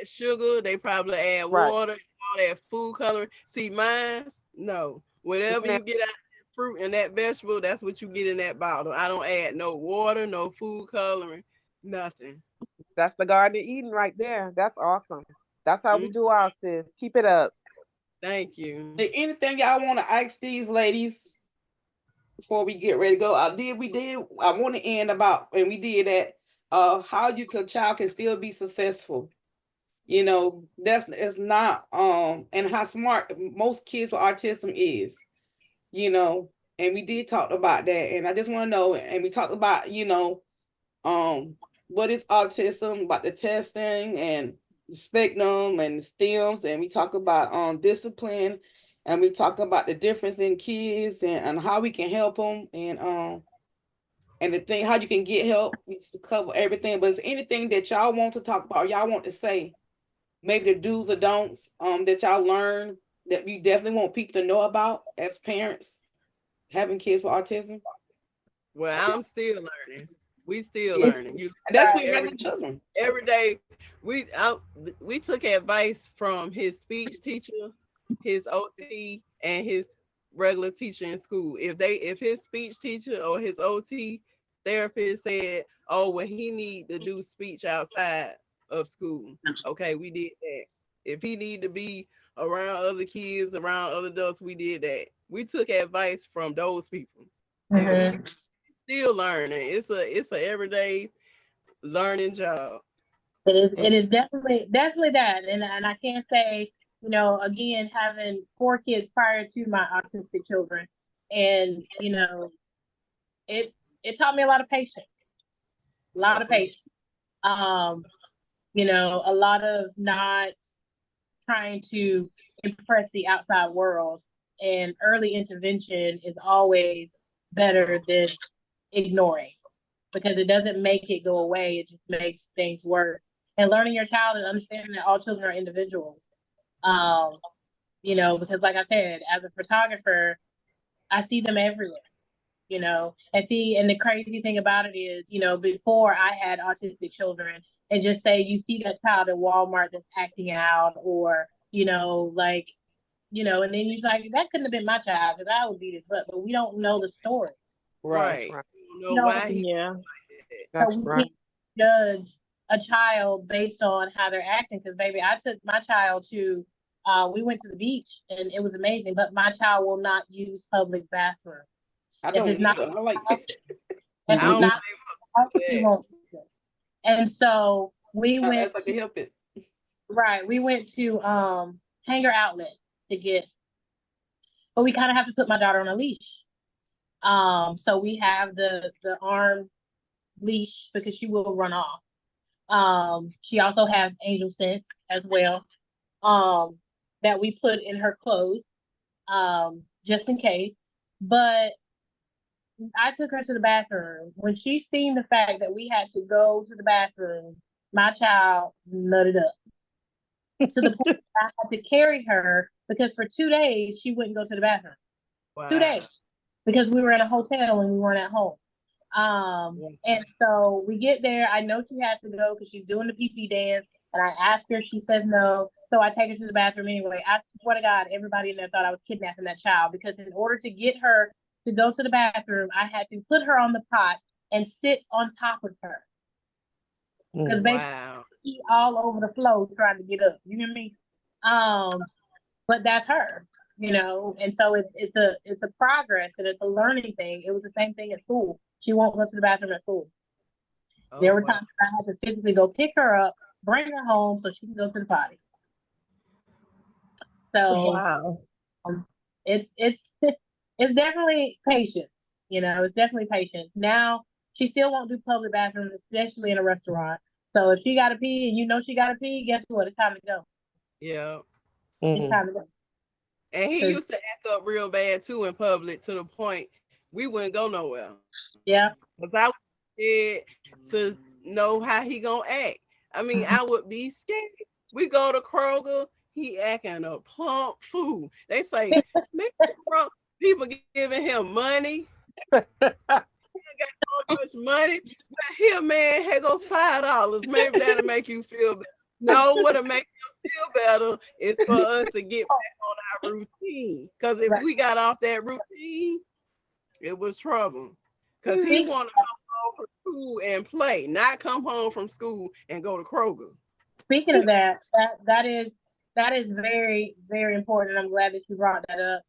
sugar. They probably add water, all that food coloring. See, mine. No, whatever you get out of that fruit and that vegetable, that's what you get in that bottle. I don't add no water, no food coloring, nothing. That's the Garden of Eden right there. That's awesome. That's how we do ours, sis. Keep it up. Thank you. Anything y'all want to ask these ladies before we get ready to go? I want to end about, and we did that, how child can still be successful. It's not and how smart most kids with autism is, and we did talk about that, and I just want to know, and we talked about what is autism, about the testing and the spectrum and the stems, and we talk about discipline, and we talk about the difference in kids and how we can help them, and the thing how you can get help. We cover everything, but is anything that y'all want to talk about, or y'all want to say, maybe the do's or don'ts that y'all learn that we definitely want people to know about as parents having kids with autism? Well, I'm still learning. We still Yes. learning. You And that's with every, regular children. every day. We took advice from his speech teacher, his OT, and his regular teacher in school. If his speech teacher or his OT therapist said, "Oh, well, he need to do speech outside of school," okay, we did that. If he need to be around other kids, around other adults, we did that. We took advice from those people, and we still learning. It's a everyday learning job. It is definitely that, and I can't say, you know, again, having 4 kids prior to my autistic children, and you know, it it taught me a lot of patience, a lot of patience. Um, you know, a lot of not trying to impress the outside world, and early intervention is always better than ignoring, because it doesn't make it go away, it just makes things worse. And learning your child and understanding that all children are individuals. Um, you know, because like I said, as a photographer, I see them everywhere, you know. And the crazy thing about it is, you know, before I had autistic children, and just say you see that child at Walmart that's acting out, or, you know, like, you know, and then you're like, that couldn't have been my child because I would beat his butt, but we don't know the story. Right. Right. Right. You You know know, why he Yeah. so That's we right. can't judge a child based on how they're acting. Because baby, I took my child to we went to the beach and it was amazing, but my child will not use public bathrooms. I If don't it's not either. I like if I it's don't not he blame won't use it. And so we went as I to can help it. we went to Hanger Outlet to get, but we kind of have to put my daughter on a leash. So we have the arm leash because she will run off. She also has angel scents as well, um, that we put in her clothes, just in case. But I took her to the bathroom. When she seen the fact that we had to go to the bathroom, my child nutted up to the point that I had to carry her because for 2 days she wouldn't go to the bathroom. Two Wow. days because we were in a hotel and we weren't at home. And so we get there. I know she has to go because she's doing the pee dance. And I asked her, she says no. So I take her to the bathroom anyway. I swear to God, everybody in there thought I was kidnapping that child because in order to get her to go to the bathroom, I had to put her on the pot and sit on top of her. Because they Wow. pee all over the floor trying to get up. You hear me? But that's her, you know. And so it's a progress and it's a learning thing. It was the same thing at school. She won't go to the bathroom at school. There Oh were wow. times I had to physically go pick her up, bring her home so she can go to the potty. So Wow. it's it's definitely patience. You know, it's definitely patience. Now she still won't do public bathrooms, especially in a restaurant. So if she gotta pee and you know she gotta pee, guess what? It's time to go. Yeah. It's time to go. And he 'Cause, used to act up real bad too in public to the point we wouldn't go nowhere. yeah. Because I was scared to know how he gonna act. I mean, I would be scared. We go to Kroger, he acting a plump fool. They say, man, people giving him money. He got so much money. But here, man, here go $5. Maybe that'll make you feel better. No, what'll make you feel better is for us to get back on our routine. Because if Right. we got off that routine, it was trouble. Because he Speak- wanted to come home from school and play, not come home from school and go to Kroger. Speaking of that, that is very, very important. I'm glad that you brought that up.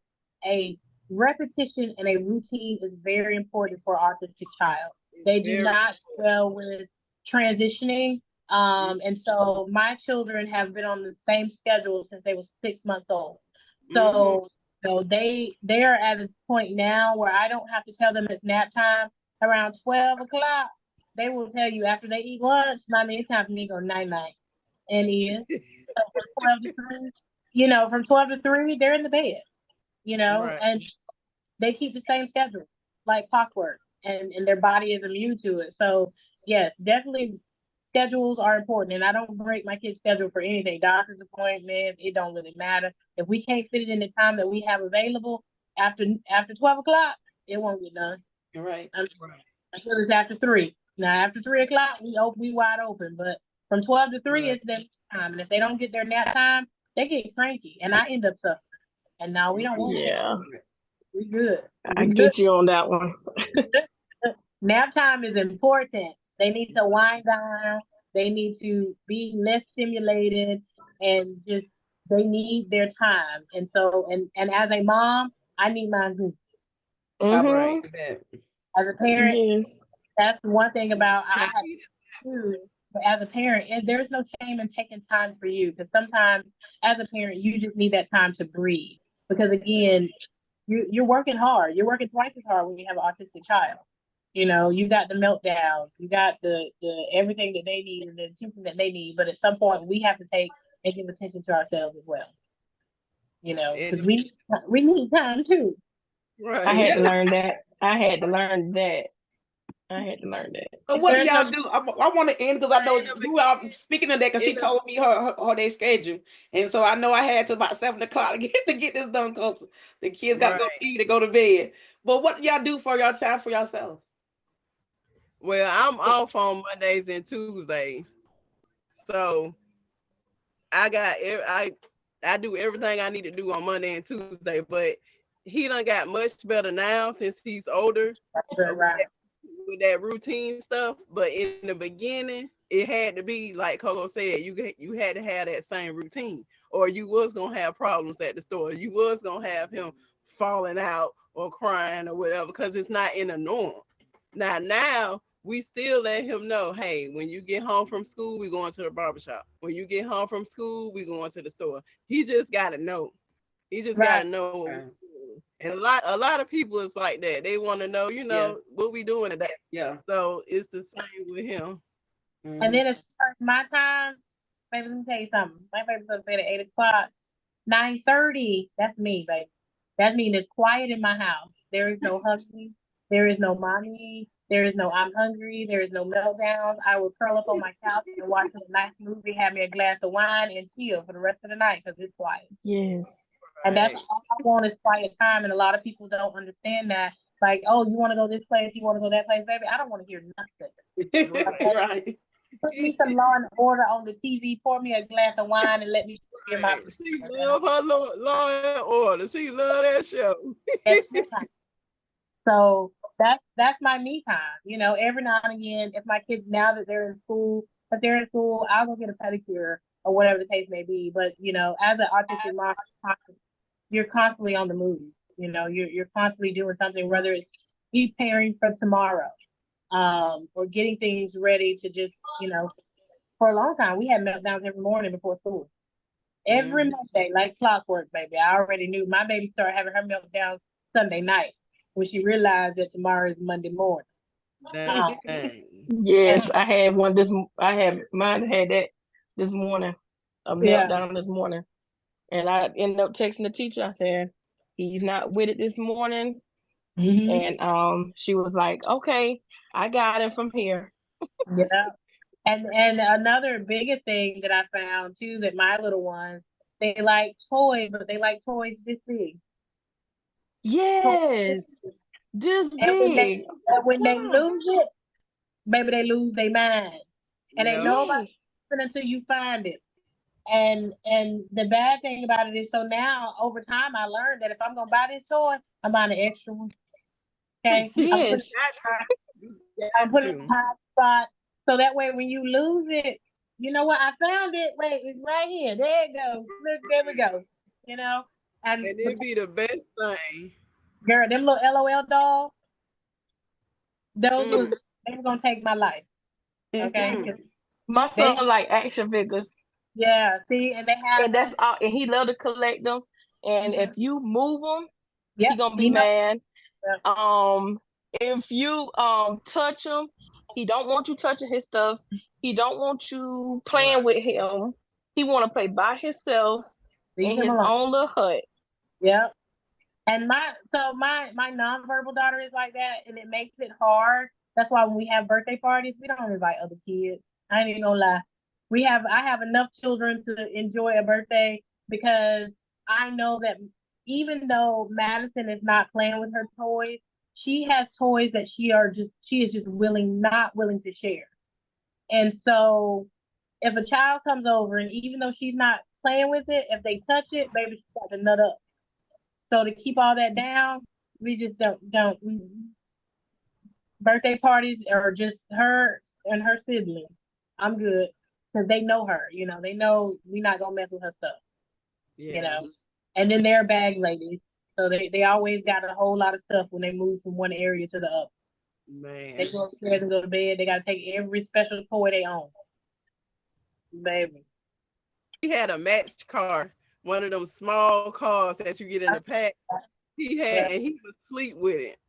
A repetition and a routine is very important for an autistic child. They do Very not well with transitioning. And so my children have been on the same schedule since they were 6 months old. mm-hmm. So, they are at a point now where I don't have to tell them it's nap time around 12 o'clock. they will tell you after they eat lunch, mommy, it's time for me to go night-night. And is. So from 12 to 3, from 12 to 3, they're in the bed, Right. and they keep the same schedule, like clockwork, and their body is immune to it. So yes, definitely schedules are important. And I don't break my kids' schedule for anything. Doctor's appointments, it don't really matter. If we can't fit it in the time that we have available after 12 o'clock, it won't get done. You're right. Until it's after 3. Now after 3 o'clock, we wide open. But from 12 to 3 Right. is their time. And if they don't get their nap time, they get cranky, and I end up suffering. And now we don't want that. Yeah, We good. I get you on that one. Nap time is important. They need to wind down. They need to be less stimulated, and just they need their time. And so, and as a mom, I need mine too. I'm Mhm. right with that. As a parent, Yes. that's one thing about I have to. But as a parent, there's no shame in taking time for you, because sometimes as a parent, you just need that time to breathe. Because again, you're working hard. You're working twice as hard when you have an autistic child. You got the meltdown, you got the everything that they need and the attention that they need. But at some point, we have to take and give attention to ourselves as well. Because And we need time too. right. I had to learn that. I had to learn that. So what do There's y'all no- do? I want to end because I know you all speaking of that because she told me her day schedule, and so I know I had to about 7 o'clock to get this done because the kids got to go Right. eat and go to bed. But what do y'all do for y'all time for yourself? Well, I'm off on Mondays and Tuesdays, so I do everything I need to do on Monday and Tuesday. But he done got much better now since he's older Right. with that routine stuff. But in the beginning, it had to be like Coco said, you had to have that same routine, or you was gonna have problems at the store. You was gonna have him falling out or crying or whatever, because it's not in the norm. Now we still let him know, hey, when you get home from school, we going to the barbershop. When you get home from school, we going to the store. He just gotta know. He just gotta know what we're doing. And a lot of people is like that. They want to know, Yes. what we doing today. Yeah. So it's the same with him. And then as far as my time, baby, let me tell you something. My baby's gonna say at 8 o'clock, 9:30. That's me, baby. That means it's quiet in my house. There is no hugging. There is no mommy. There is no I'm hungry. There is no meltdowns. I will curl up on my couch and watch a nice movie, have me a glass of wine, and chill for the rest of the night because it's quiet. Yes. And that's all I want is quiet time. And a lot of people don't understand that. Like, oh, you want to go this place? You want to go that place, baby? I don't want to hear nothing. Right. Put me some Law and Order on the TV. Pour me a glass of wine and let me hear my. She love her Law and Order. She love that show. So that's my me time. Every now and again, if my kids, now that they're in school, I'll go get a pedicure or whatever the case may be. But as an autistic mom, you're constantly on the move. You're constantly doing something, whether it's preparing for tomorrow, or getting things ready to just, for a long time we had meltdowns every morning before school. Every Monday, like clockwork, baby. I already knew my baby started having her meltdown Sunday night when she realized that tomorrow is Monday morning. Yes, I had one mine had that this morning, a meltdown this morning. And I ended up texting the teacher. I said, he's not with it this morning. And she was like, okay, I got him from here. Yeah. And another biggest thing that I found too, that my little ones, they like toys, but they like toys this big. Yes. This big. When they lose it, baby, they lose their mind. And they know about it until you find it. And the bad thing about it is, so now over time I learned that if I'm gonna buy this toy, I'm buying an extra one. Okay. Yes. I'm putting it in a hot spot. So that way when you lose it, you know what? I found it. Wait, it's right here. There it goes. Look, there we go. And it'd be the best thing. Girl, them little LOL dolls, they were gonna take my life. Okay. My son like action figures. Yeah, see, and they have, and that's all. And he love to collect them. And if you move them, he gonna be mad. If you touch him He don't want you touching his stuff. He don't want you playing with him. He want to play by himself Leave in him his alone. own little hut. Yep. And my nonverbal daughter is like that, and it makes it hard. That's why when we have birthday parties, we don't invite other kids. I ain't even gonna lie. I have enough children to enjoy a birthday because I know that even though Madison is not playing with her toys, she has toys that she is just not willing to share. And so if a child comes over and even though she's not playing with it, if they touch it, baby, she's got to nut up. So to keep all that down, we just don't birthday parties are just her and her siblings. I'm good because they know her. They know we not gonna mess with her stuff. Yeah. And then they're bag ladies, so they always got a whole lot of stuff when they move from one area to the other. Man. They go upstairs and go to bed. They gotta take every special toy they own. Baby. He had a match car, one of them small cars that you get in the pack. He had, and he would sleep with it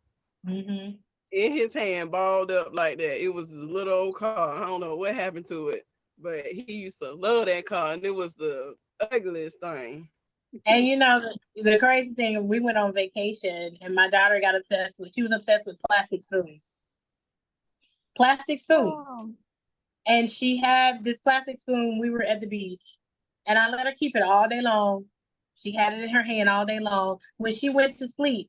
in his hand, balled up like that. It was a little old car. I don't know what happened to it, but he used to love that car, and it was the ugliest thing. And the crazy thing, we went on vacation, and my daughter got obsessed with. She was obsessed with plastic spoons. Plastic spoon. Oh. And she had this plastic spoon. We were at the beach, and I let her keep it all day long. She had it in her hand all day long. When she went to sleep,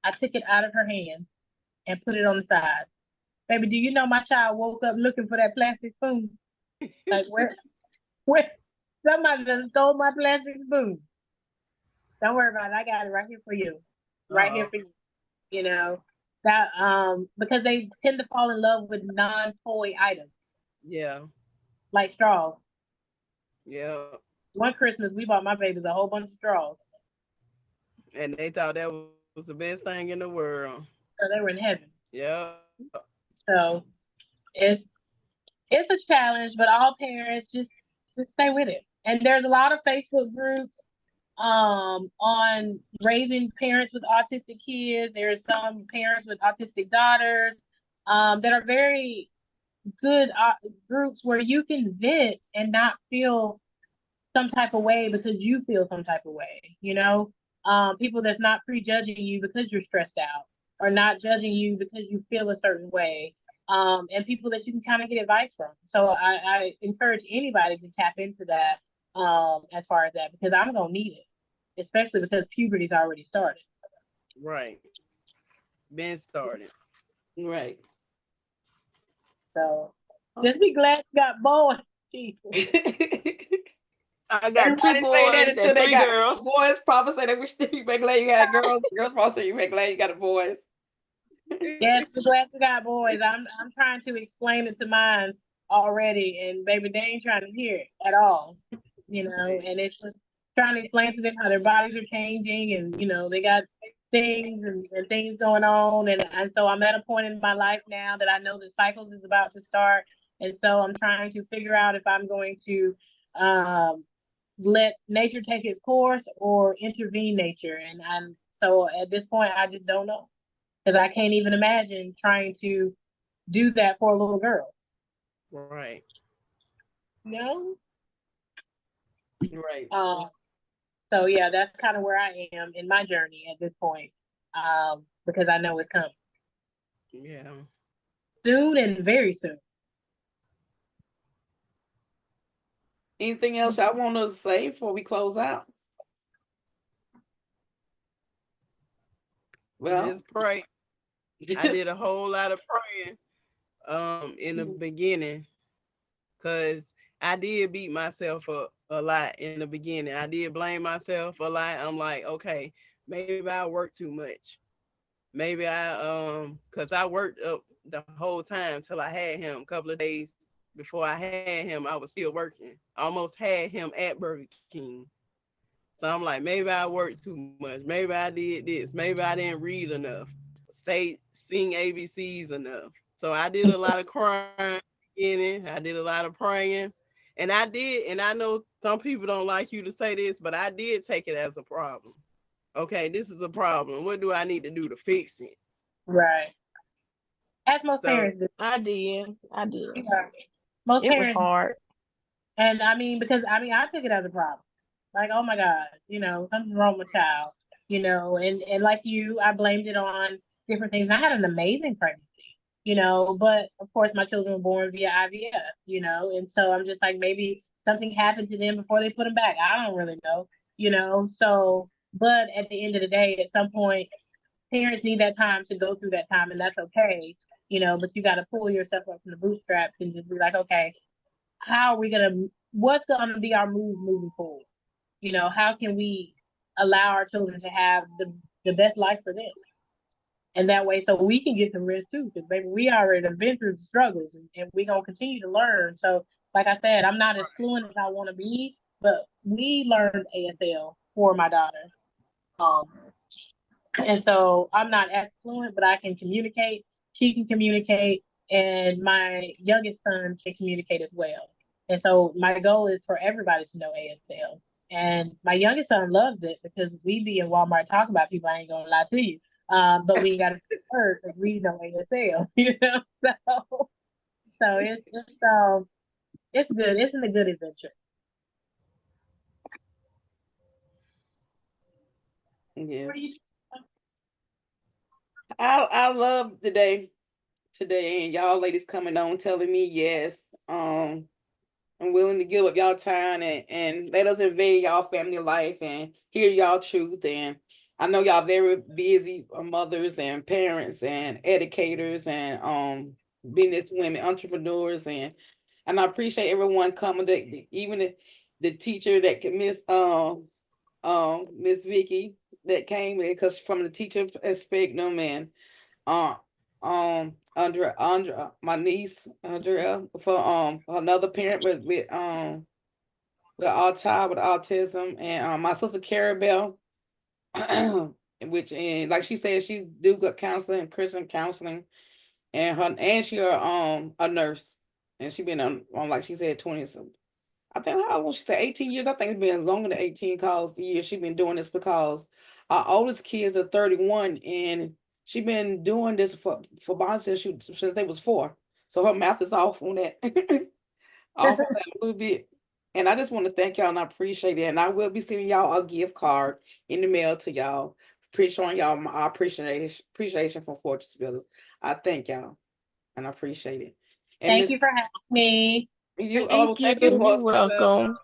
I took it out of her hand and put it on the side. Baby, do you know my child woke up looking for that plastic spoon? Like, where? Somebody just stole my plastic spoon. Don't worry about it. I got it right here for you. Right here for you. That because they tend to fall in love with non-toy items. Yeah. Like straws. Yeah. One Christmas, we bought my babies a whole bunch of straws. And they thought that was the best thing in the world. So they were in heaven. Yeah. So it's a challenge, but all parents just stay with it. And there's a lot of Facebook groups on raising parents with autistic kids. There's some parents with autistic daughters that are very good groups where you can vent and not feel some type of way because you feel some type of way, people that's not prejudging you because you're stressed out or not judging you because you feel a certain way, and people that you can kind of get advice from. So I encourage anybody to tap into that as far as that, because I'm going to need it, especially because puberty's already started. Right. Been started. Right. So just be glad you got boys. I got two boys and 3 girls. Boys probably say that we should be glad you got girls. Girls probably say you be glad you got the boys. Yes, we're glad you got boys. I'm trying to explain it to mine already, and baby, they ain't trying to hear it at all. And it's just trying to explain to them how their bodies are changing, and they got things and things going on, and so I'm at a point in my life now that I know the cycles is about to start, and so I'm trying to figure out if I'm going to let nature take its course or intervene nature, and so at this point I just don't know, because I can't even imagine trying to do that for a little girl. Right. No. Right. So yeah, that's kind of where I am in my journey at this point, because I know it's coming. Yeah. Soon and very soon. Anything else y'all want us to say before we close out? Well, just pray. I did a whole lot of praying in the beginning, because I did beat myself up a lot in the beginning. I did blame myself a lot. I'm like, okay, maybe I work too much. Maybe because I worked up the whole time till I had him. A couple of days before I had him, I was still working. I almost had him at Burger King. So I'm like, maybe I worked too much. Maybe I did this. Maybe I didn't read enough. Sing ABCs enough. So I did a lot of crying in it. I did a lot of praying. And I know some people don't like you to say this, but I did take it as a problem. Okay, this is a problem. What do I need to do to fix it? Right. As As most So parents do. I did. Yeah. Most It was parents, hard. and I mean, because I mean, I took it as a problem. Like, oh my God, something's wrong with child, and like you, I blamed it on different things. I had an amazing pregnancy, but of course my children were born via IVF, and so I'm just like, maybe something happened to them before they put them back. I don't really know, so, but at the end of the day, at some point, parents need that time to go through that time, and that's okay, but you got to pull yourself up from the bootstraps and just be like, okay, what's gonna be our move moving forward? How can we allow our children to have the best life for them? And that way, so we can get some rest too, because baby, we already have been through the struggles, and we're gonna continue to learn. So, like I said, I'm not as fluent as I want to be, but we learned ASL for my daughter. Um, and so I'm not as fluent, but I can communicate. She can communicate, and my youngest son can communicate as well. And so my goal is for everybody to know ASL. And my youngest son loves it because we be in Walmart talking about people. I ain't gonna lie to you. But we got to heard because we know ASL. So it's good. It's a good adventure. Yeah. What do you? I love today and y'all ladies coming on telling me yes. I'm willing to give up y'all time and let us invade y'all family life and hear y'all truth. And I know y'all very busy mothers and parents and educators and business women, entrepreneurs, and I appreciate everyone coming. Even the teacher that can Miss Vicky that came in because from the teacher spectrum and uh Andrea, my niece Andrea for another parent with autism and my sister Carabelle which and like she said she do good counseling, Christian counseling, and she a nurse and she been on like she said 20 something. I think how long she said 18 years. I think it's been longer than 18 calls the year she been doing this because our oldest kids are 31 and she been doing this for Bond since they was 4. So her math is off on that. Off on that a little bit. And I just want to thank y'all and I appreciate it. And I will be sending y'all a gift card in the mail to y'all, showing y'all my appreciation for Fortress Builders. I thank y'all and I appreciate it. And Thank Miss you for having me. Thank you. thank you You're for welcome.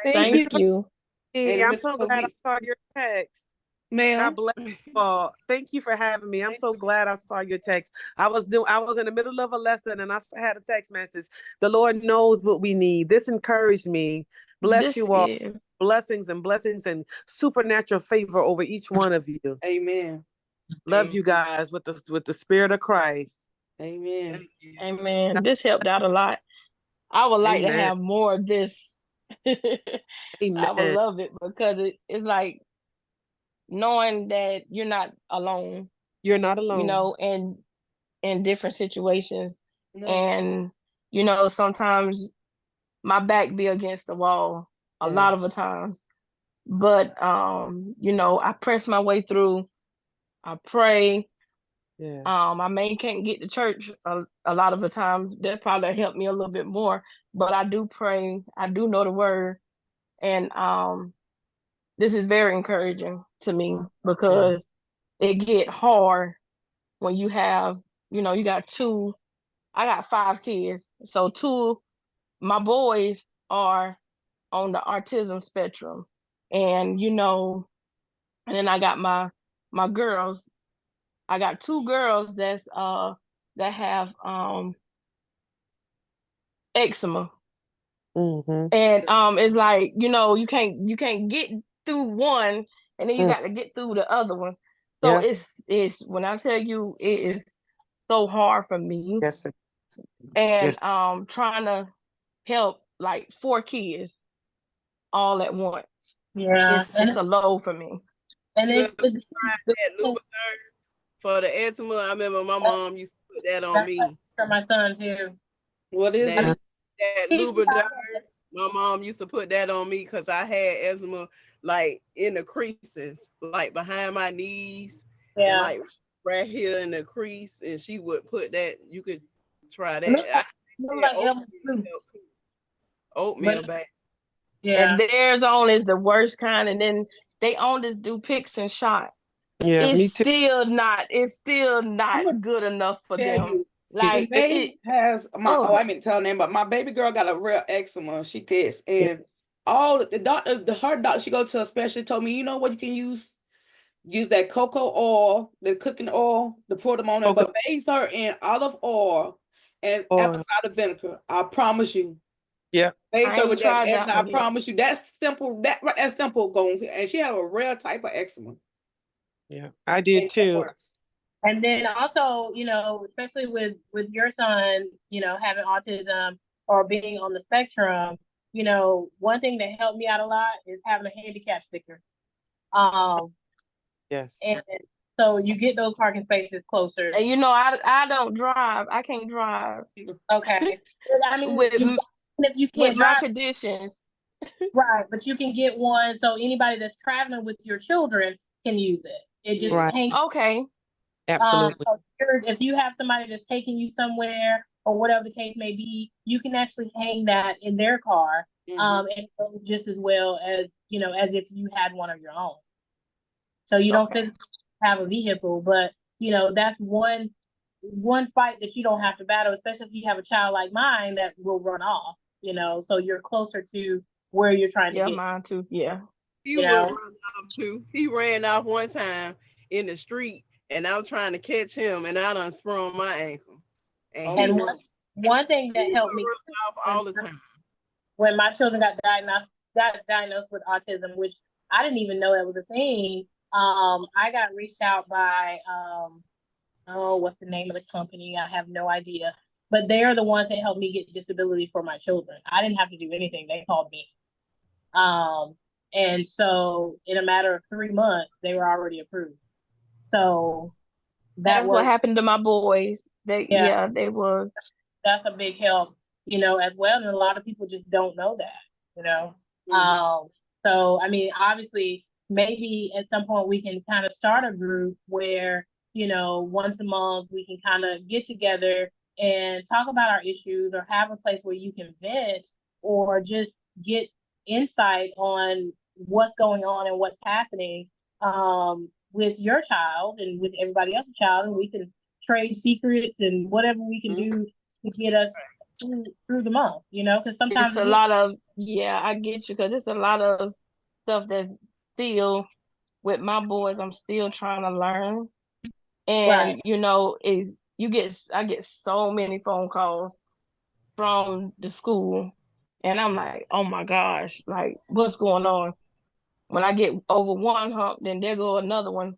Thank and you. Thank you. I'm Miss so glad I saw your text. God ma'am. bless you all. Thank you for having me. I'm so glad I saw your text. I was in the middle of a lesson and I had a text message. The Lord knows what we need. This encouraged me. Bless This you all. is Blessings and supernatural favor over each one of you. Amen. Love you guys with the spirit of Christ. Amen. Amen. This helped out a lot. I would like to Amen. have more of this. I would Amen. love it because it's like knowing that you're not alone, You're not alone. and in different situations. No. And, sometimes my back be against the wall a lot of the times. But I press my way through. I pray. Yes. I may can't get to church a lot of the times. That probably helped me a little bit more. But I do pray. I do know the word. And this is very encouraging to me because it get hard when you have, you got two. I got 5 kids. So 2, my boys are on the autism spectrum. And, and then I got my girls. I got 2 girls that have eczema. Mm-hmm. And it's like, you can't get through one and then you got to get through the other one. So it's when I tell you it is so hard for me. Yes, sir. And Yes. trying to help like 4 kids all at once. Yeah, It's a load for me. and You it's, ever tried that Lubriderm for the eczema? I remember my mom used to put that on me. for my son too. What is That it? that Lubriderm, my mom used to put that on me because I had eczema like in the creases, like behind my knees, and Yeah. like right here in the crease, and she would put that. You could try It looks that. like, it looks like Oatmeal Elmer's too. help too. Oatmeal But back. yeah. And theirs on is the worst kind, and then they on this do picks and shot. Yeah, me It's too. still I'm not gonna good enough for tell them. you, Like Janae has my oh I mean tell her name, but my baby girl got a real eczema. She pissed, and all the doctor, her doctor, she go to a specialist, told me, you know what, you can use that cocoa oil, the cooking oil, to pour them on it, Okay. but bathe her in olive oil and apple Oil. cider vinegar. I promise you. Yeah. Bathe I her ain't with that tried every that night. I one yet. promise you. That's simple. That's simple going. And she had a rare type of eczema. Yeah. I And did it too. works. And then also, especially with your son, having autism or being on the spectrum, one thing that helped me out a lot is having a handicap sticker. Um, Yes. and so you get those parking spaces closer. And I don't drive. I can't drive Okay. I mean, with if you with can't my drive, conditions. right, but you can get one so anybody that's traveling with your children can use it. It just Right. hangs. Okay. Absolutely. So if you have somebody that's taking you somewhere or whatever the case may be, you can actually hang that in their car, and it goes just as well as as if you had one of your own. So you don't Okay. physically have a vehicle, but that's one fight that you don't have to battle, especially if you have a child like mine that will run off. So you're closer to where you're trying to Yeah, get. mine too. Yeah. He will run off too. He ran off one time in the street, and I was trying to catch him, and I done sprung my ankle. And And one thing that helped me off all the time. when my children got diagnosed with autism, which I didn't even know that was a thing. I got reached out by what's the name of the company? I have no idea. But they're the ones that helped me get disability for my children. I didn't have to do anything. They called me. And so in a matter of 3 months, they were already approved. So that's what happened to my boys. They were. That's a big help, as well. And a lot of people just don't know that. So I mean, obviously, maybe at some point we can kind of start a group where, once a month we can kind of get together and talk about our issues or have a place where you can vent or just get insight on what's going on and what's happening with your child and with everybody else's child, and we can trade secrets and whatever we can do to get us through the month, because sometimes It's a lot of I get you, because it's a lot of stuff that still with my boys I'm still trying to learn. And I get so many phone calls from the school, and I'm like, oh my gosh, like what's going on? When I get over one hump, then there go another one.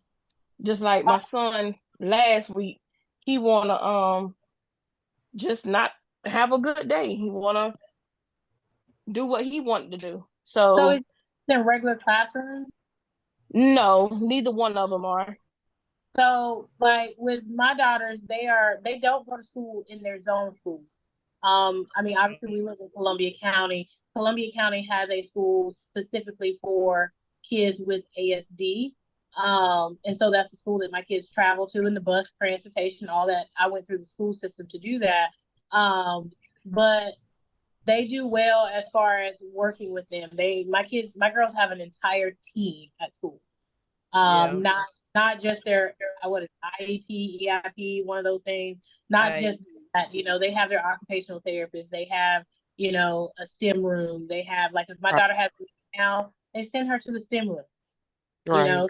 Just like my son last week, he wanna just not have a good day. He wanna do what he wanted to do. So it's in regular classrooms? No, neither one of them are. So like with my daughters, they don't go to school in their zone school. I mean, obviously we live in Columbia County. Columbia County has a school specifically for kids with ASD. And so that's the school that my kids travel to, and the bus transportation, all that. I went through the school system to do that. But they do well as far as working with them. My girls have an entire team at school. Not just their what is IEP, EIP, one of those things. Not just that, they have their occupational therapist. They have, a STEM room. They have, like, if my daughter has now, they send her to the STEM room. Right.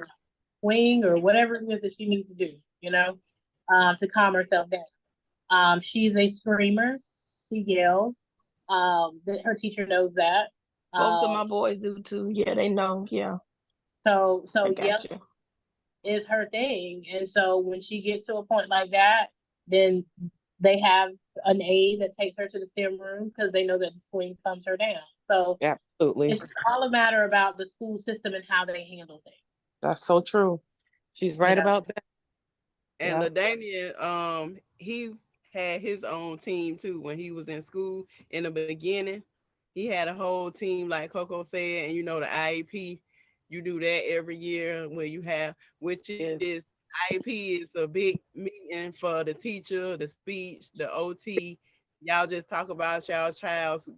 Wing or whatever it is that she needs to do, to calm herself down. She's a screamer. She yells. Her teacher knows that. Both of my boys do too. Yeah, they know. Yeah. So I got you. Is her thing. And so when she gets to a point like that, then they have an aide that takes her to the STEM room because they know that the swing calms her down. So absolutely, it's all a matter about the school system and how they handle things. That's so true. She's right about that. And LaDanian, he had his own team too when he was in school in the beginning. He had a whole team, like Coco said, and the IEP, you do that every year when you have, which is IEP is a big meeting for the teacher, the speech, the OT. Y'all just talk about y'all child's,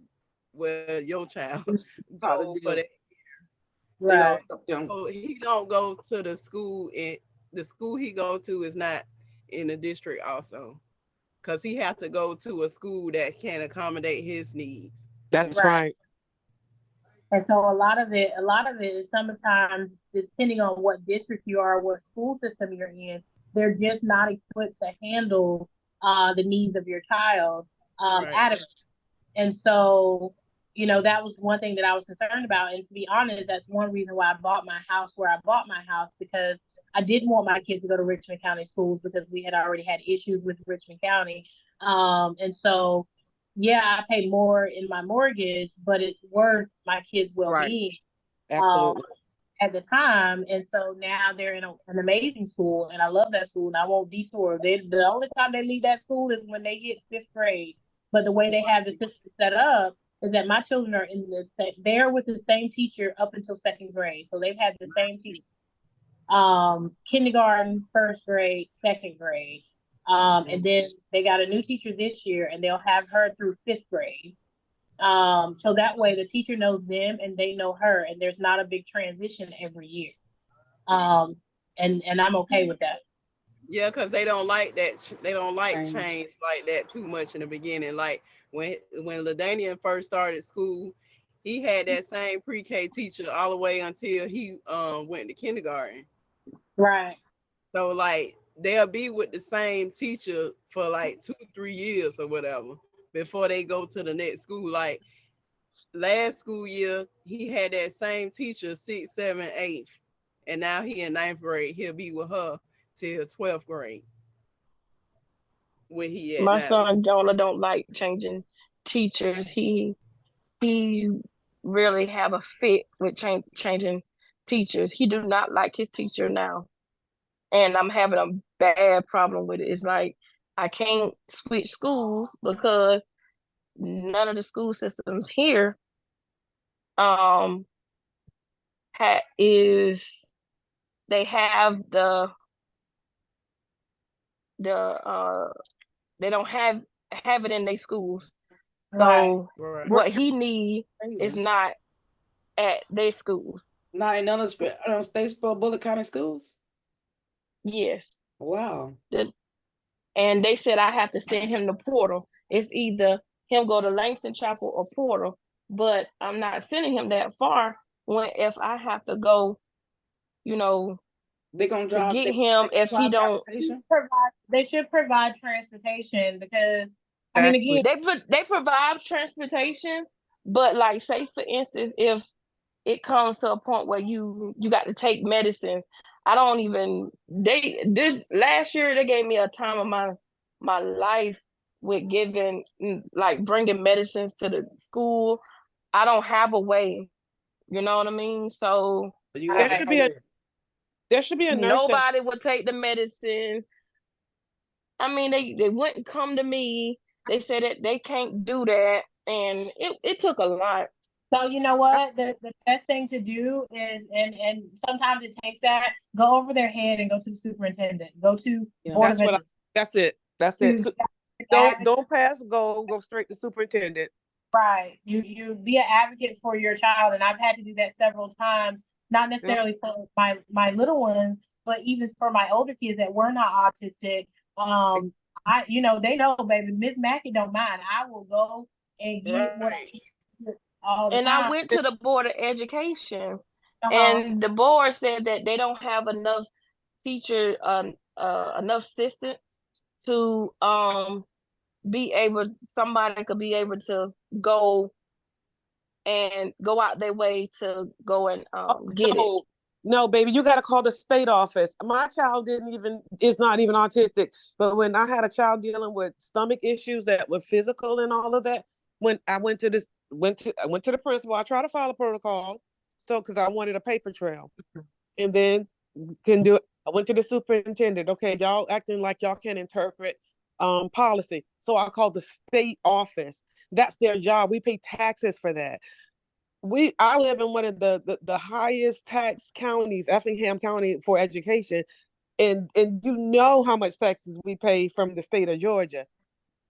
well, your child How to goal for deal. that. They Right. gonna help them. So he don't go to the school, and the school he go to is not in the district also, because he has to go to a school that can accommodate his needs. That's Right. right. And so a lot of it is sometimes depending on what district you are, what school system you're in, they're just not equipped to handle the needs of your child Right. adequately. And so, you know, that was one thing that I was concerned about. And to be honest, that's one reason why I bought my house where I bought my house, because I didn't want my kids to go to Richmond County schools because we had already had issues with Richmond County. And so, yeah, I pay more in my mortgage, but it's worth my kids' well Right. being. Um, Absolutely. at the time, and so now they're in an amazing school, and I love that school, and I won't detour. The only time they leave that school is when they hit fifth grade. But the way they have the system set up is that my children are in the same, they're with the same teacher up until second grade, so they've had the same teacher, kindergarten, first grade, second grade, and then they got a new teacher this year, and they'll have her through fifth grade. So that way the teacher knows them and they know her, and there's not a big transition every year. Um, and I'm okay with that. Yeah, because they don't like that. They don't like Change. change like that too much in the beginning. Like when Ladanian first started school, he had that same pre-K teacher all the way until he went to kindergarten. Right. So like they'll be with the same teacher for like 2 3 years or whatever before they go to the next school. Like last school year, he had that same teacher sixth, seventh, eighth, and now he in ninth grade. He'll be with her till 12th grade. Where he at My now? son Jonah don't like changing teachers. He really have a fit with changing teachers. He do not like his teacher now, and I'm having a bad problem with it. It's like I can't switch schools because none of the school systems here um is they have the they don't have it in their schools. Right. So Right. what he need is Crazy. not at their schools. Not in other Statesboro, Bullitt County schools. Yes. Wow. And they said I have to send him to Portal. It's either him go to Langston Chapel or Portal, but I'm not sending him that far when if I have to go, you know, They gonna to drive. get They him if he drive don't. transportation. They should provide transportation because, I mean, Exactly. again, They provide transportation, but like say for instance, if it comes to a point where you got to take medicine, I don't even this last year they gave me a time of my life with giving like bringing medicines to the school. I don't have a way, you know what I mean? So But you There have to I, should be a pay. there should be a nurse that nobody would take the medicine. I mean, they wouldn't come to me. They said that they can't do that, and it took a lot. so you know what? The best thing to do is, and sometimes it takes that, go over their head and go to the superintendent, go to Yeah. Board of that's what I, Education. that's it. That's it. So don't pass go straight to superintendent. Right. You be an advocate for your child, and I've had to do that several times. Not Yep. necessarily for my little ones, but even for my older kids that were not autistic. I they know, baby, Miss Mackey don't mind. I will go and get what I Right. need all the And I time. went to the Board of Education, Uh-huh. and the board said that they don't have enough teacher, enough assistants to be able. Somebody could be able to go go out their way to go and get it. No, baby, you got to call the state office. My child is not even autistic. But when I had a child dealing with stomach issues that were physical and all of that, when I I went to the principal. I tried to follow protocol, so because I wanted a paper trail, and then can do it. I went to the superintendent. Okay, y'all acting like y'all can interpret policy, so I called the state office. That's their job. We pay taxes for that. I live in one of the highest tax counties, Effingham County, for education. and you know how much taxes we pay from the state of Georgia.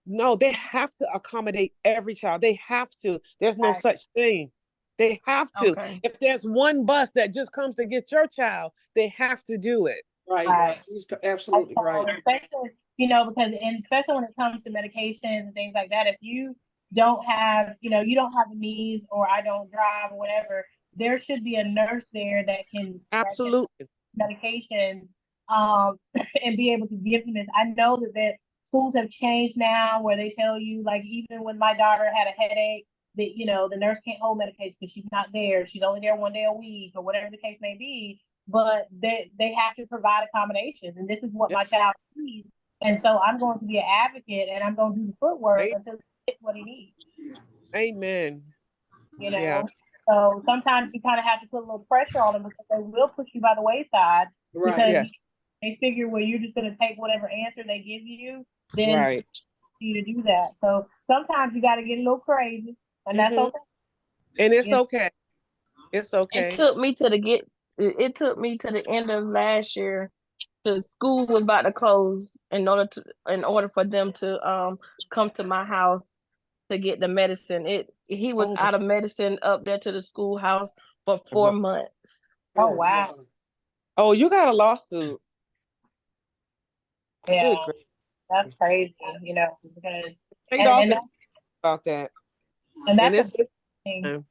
No, they have to accommodate every child. They have to. There's no Right. such thing. They have to. Okay. If there's one bus that just comes to get your child, they have to do it. Right. Right. He's absolutely right. Especially, you know, because and especially when it comes to medications and things like that, if you don't have, you know, you don't have the means, or I don't drive or whatever, there should be a nurse there that can Absolutely. medications and be able to give them this. I know that schools have changed now where they tell you, like, even when my daughter had a headache, that, you know, the nurse can't hold medication because she's not there. She's only there 1 day a week or whatever the case may be. But they have to provide accommodations, and this is what my child needs. And so I'm going to be an advocate, and I'm going to do the footwork until he gets what he needs. Amen. You know. Yeah. So sometimes you kind of have to put a little pressure on them because they will push you by the wayside Right. because Yes. they figure, well, you're just going to take whatever answer they give you, then Right. you to do that. So sometimes you got to get a little crazy, and that's Mhm. okay. And it's You know? okay. It's It okay. took me to the end of last year. The school was about to close in order for them to come to my house to get the medicine. He was Oh, out of medicine up there to the schoolhouse for 4 months. Oh, wow. oh, you got a lawsuit. Yeah, Good grief. that's crazy, you know, because State and office that's about that. and And that's it's a big thing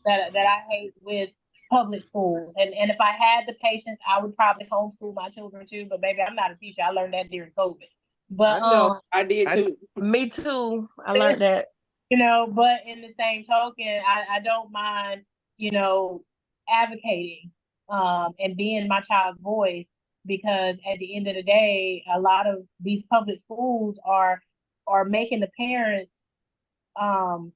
that I hate with public schools. And if I had the patience, I would probably homeschool my children too. But baby, I'm not a teacher. I learned that during COVID. But I know. I did I too. Me too. I learned that. you know, but in the same token, I don't mind, you know, advocating and being my child's voice, because at the end of the day, a lot of these public schools are making the parents um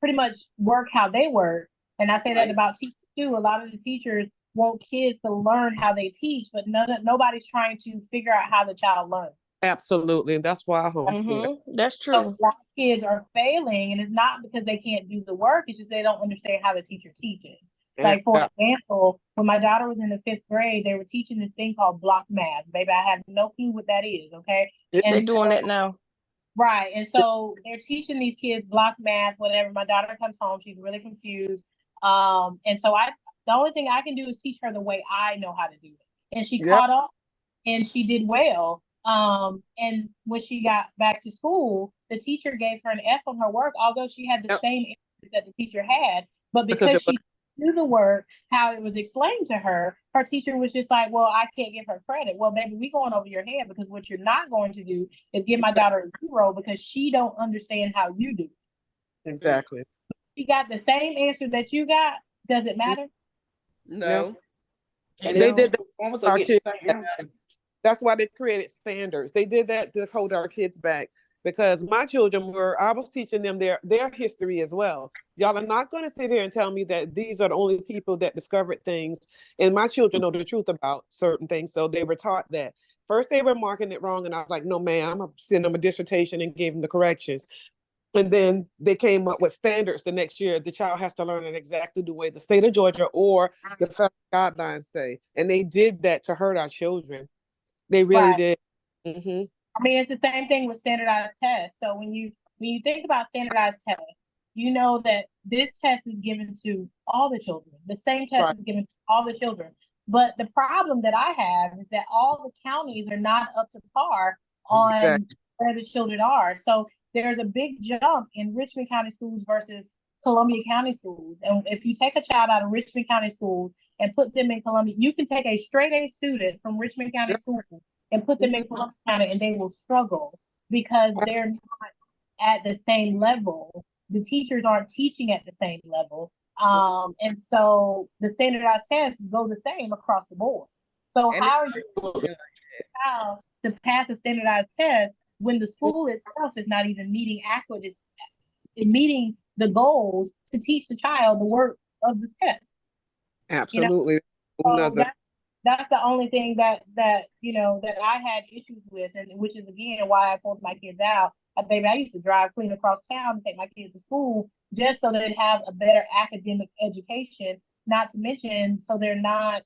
pretty much work how they work. And I say that Right. about teachers too. A lot of the teachers want kids to learn how they teach, but nobody's trying to figure out how the child learns. absolutely. And that's why I homeschool. That's So true. a lot of kids are failing, and it's not because they can't do the work, it's just they don't understand how the teacher teaches. Like, for Yeah. example, when my daughter was in the 5th grade, they were teaching this thing called block math. Baby, I have no clue what that is, okay? They're And doing so, that now. right. And so they're teaching these kids block math, whatever. My daughter comes home, she's really confused. And so the only thing I can do is teach her the way I know how to do it. And she Yeah. caught up and she did well. And when she got back to school, the teacher gave her an F on her work, although she had the Yep. same answers that the teacher had. But Because because it was she knew the work, how it was explained to her, her teacher was just like, well, I can't give her credit. Well, baby, we going over your head, because what you're not going to do is give my daughter a 0 because she don't understand how you do. exactly. She got the same answer that you got. Does it matter? No. And They then did that performance with will our get kids. the same answer. That's why they created standards. They did that to hold our kids back, because my children I was teaching them their history as well. Y'all are not going to sit here and tell me that these are the only people that discovered things. And my children know the truth about certain things. So they were taught that. First, they were marking it wrong. And I was like, no, ma'am, I'm sending them a dissertation and gave them the corrections. And then they came up with standards the next year. The child has to learn it exactly the way the state of Georgia or the federal guidelines say. And they did that to hurt our children. They really Right. did. Mm-hmm. I mean, it's the same thing with standardized tests. So when you think about standardized tests, you know that this test is given to all the children. The same test Right. is given to all the children. But the problem that I have is that all the counties are not up to par on Exactly. where the children are. So there's a big jump in Richmond County schools versus Columbia County schools. And if you take a child out of Richmond County schools and put them in Columbia, you can take a straight A student from Richmond County Yep. schools and put them in Columbia County, and they will struggle because they're not at the same level. The teachers aren't teaching at the same level. And so the standardized tests go the same across the board. So And how are you how to pass a standardized test when the school itself is not even meeting meeting the goals to teach the child the work of the test? Absolutely. So that's the only thing that you know that I had issues with, and which is again why I pulled my kids out. Baby, I used to drive clean across town to take my kids to school just so they'd have a better academic education. Not to mention, so they're not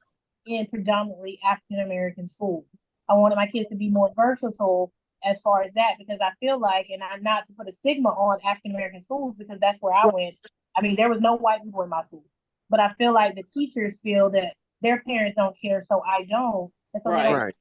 in predominantly African American schools. I wanted my kids to be more versatile as far as that, because I feel like, and I not to put a stigma on African American schools, because that's where I went. I mean, there was no white people in my school, but I feel like the teachers feel that their parents don't care, so I don't, and so they don't Right.